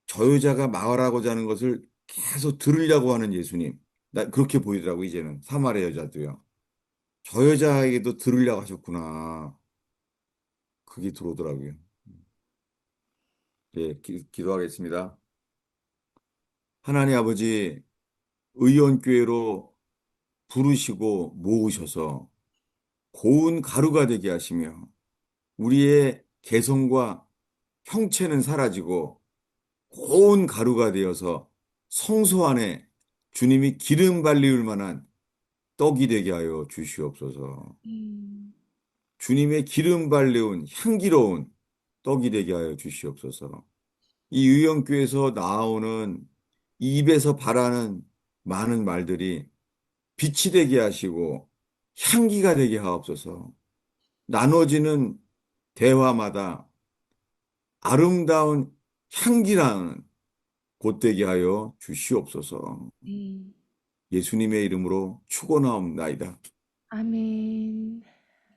저 여자가 말하고자 하는 것을 계속 들으려고 하는 예수님. 나 그렇게 보이더라고, 이제는. 사마리아 여자도요. 저 여자에게도 들으려고 하셨구나. 그게 들어오더라고요. 예, 기도하겠습니다. 하나님 아버지, 의원교회로 부르시고 모으셔서 고운 가루가 되게 하시며 우리의 개성과 형체는 사라지고 고운 가루가 되어서 성소 안에 주님이 기름 발리울 만한 떡이 되게 하여 주시옵소서. 주님의 기름 발리운 향기로운 떡이 되게 하여 주시옵소서. 이 의형교에서 나오는 이 입에서 바라는 많은 말들이 빛이 되게 하시고 향기가 되게 하옵소서. 나눠지는 대화마다 아름다운 향기나는 곳되게 하여 주시옵소서. 예수님의 이름으로 축원하옵나이다. 아멘.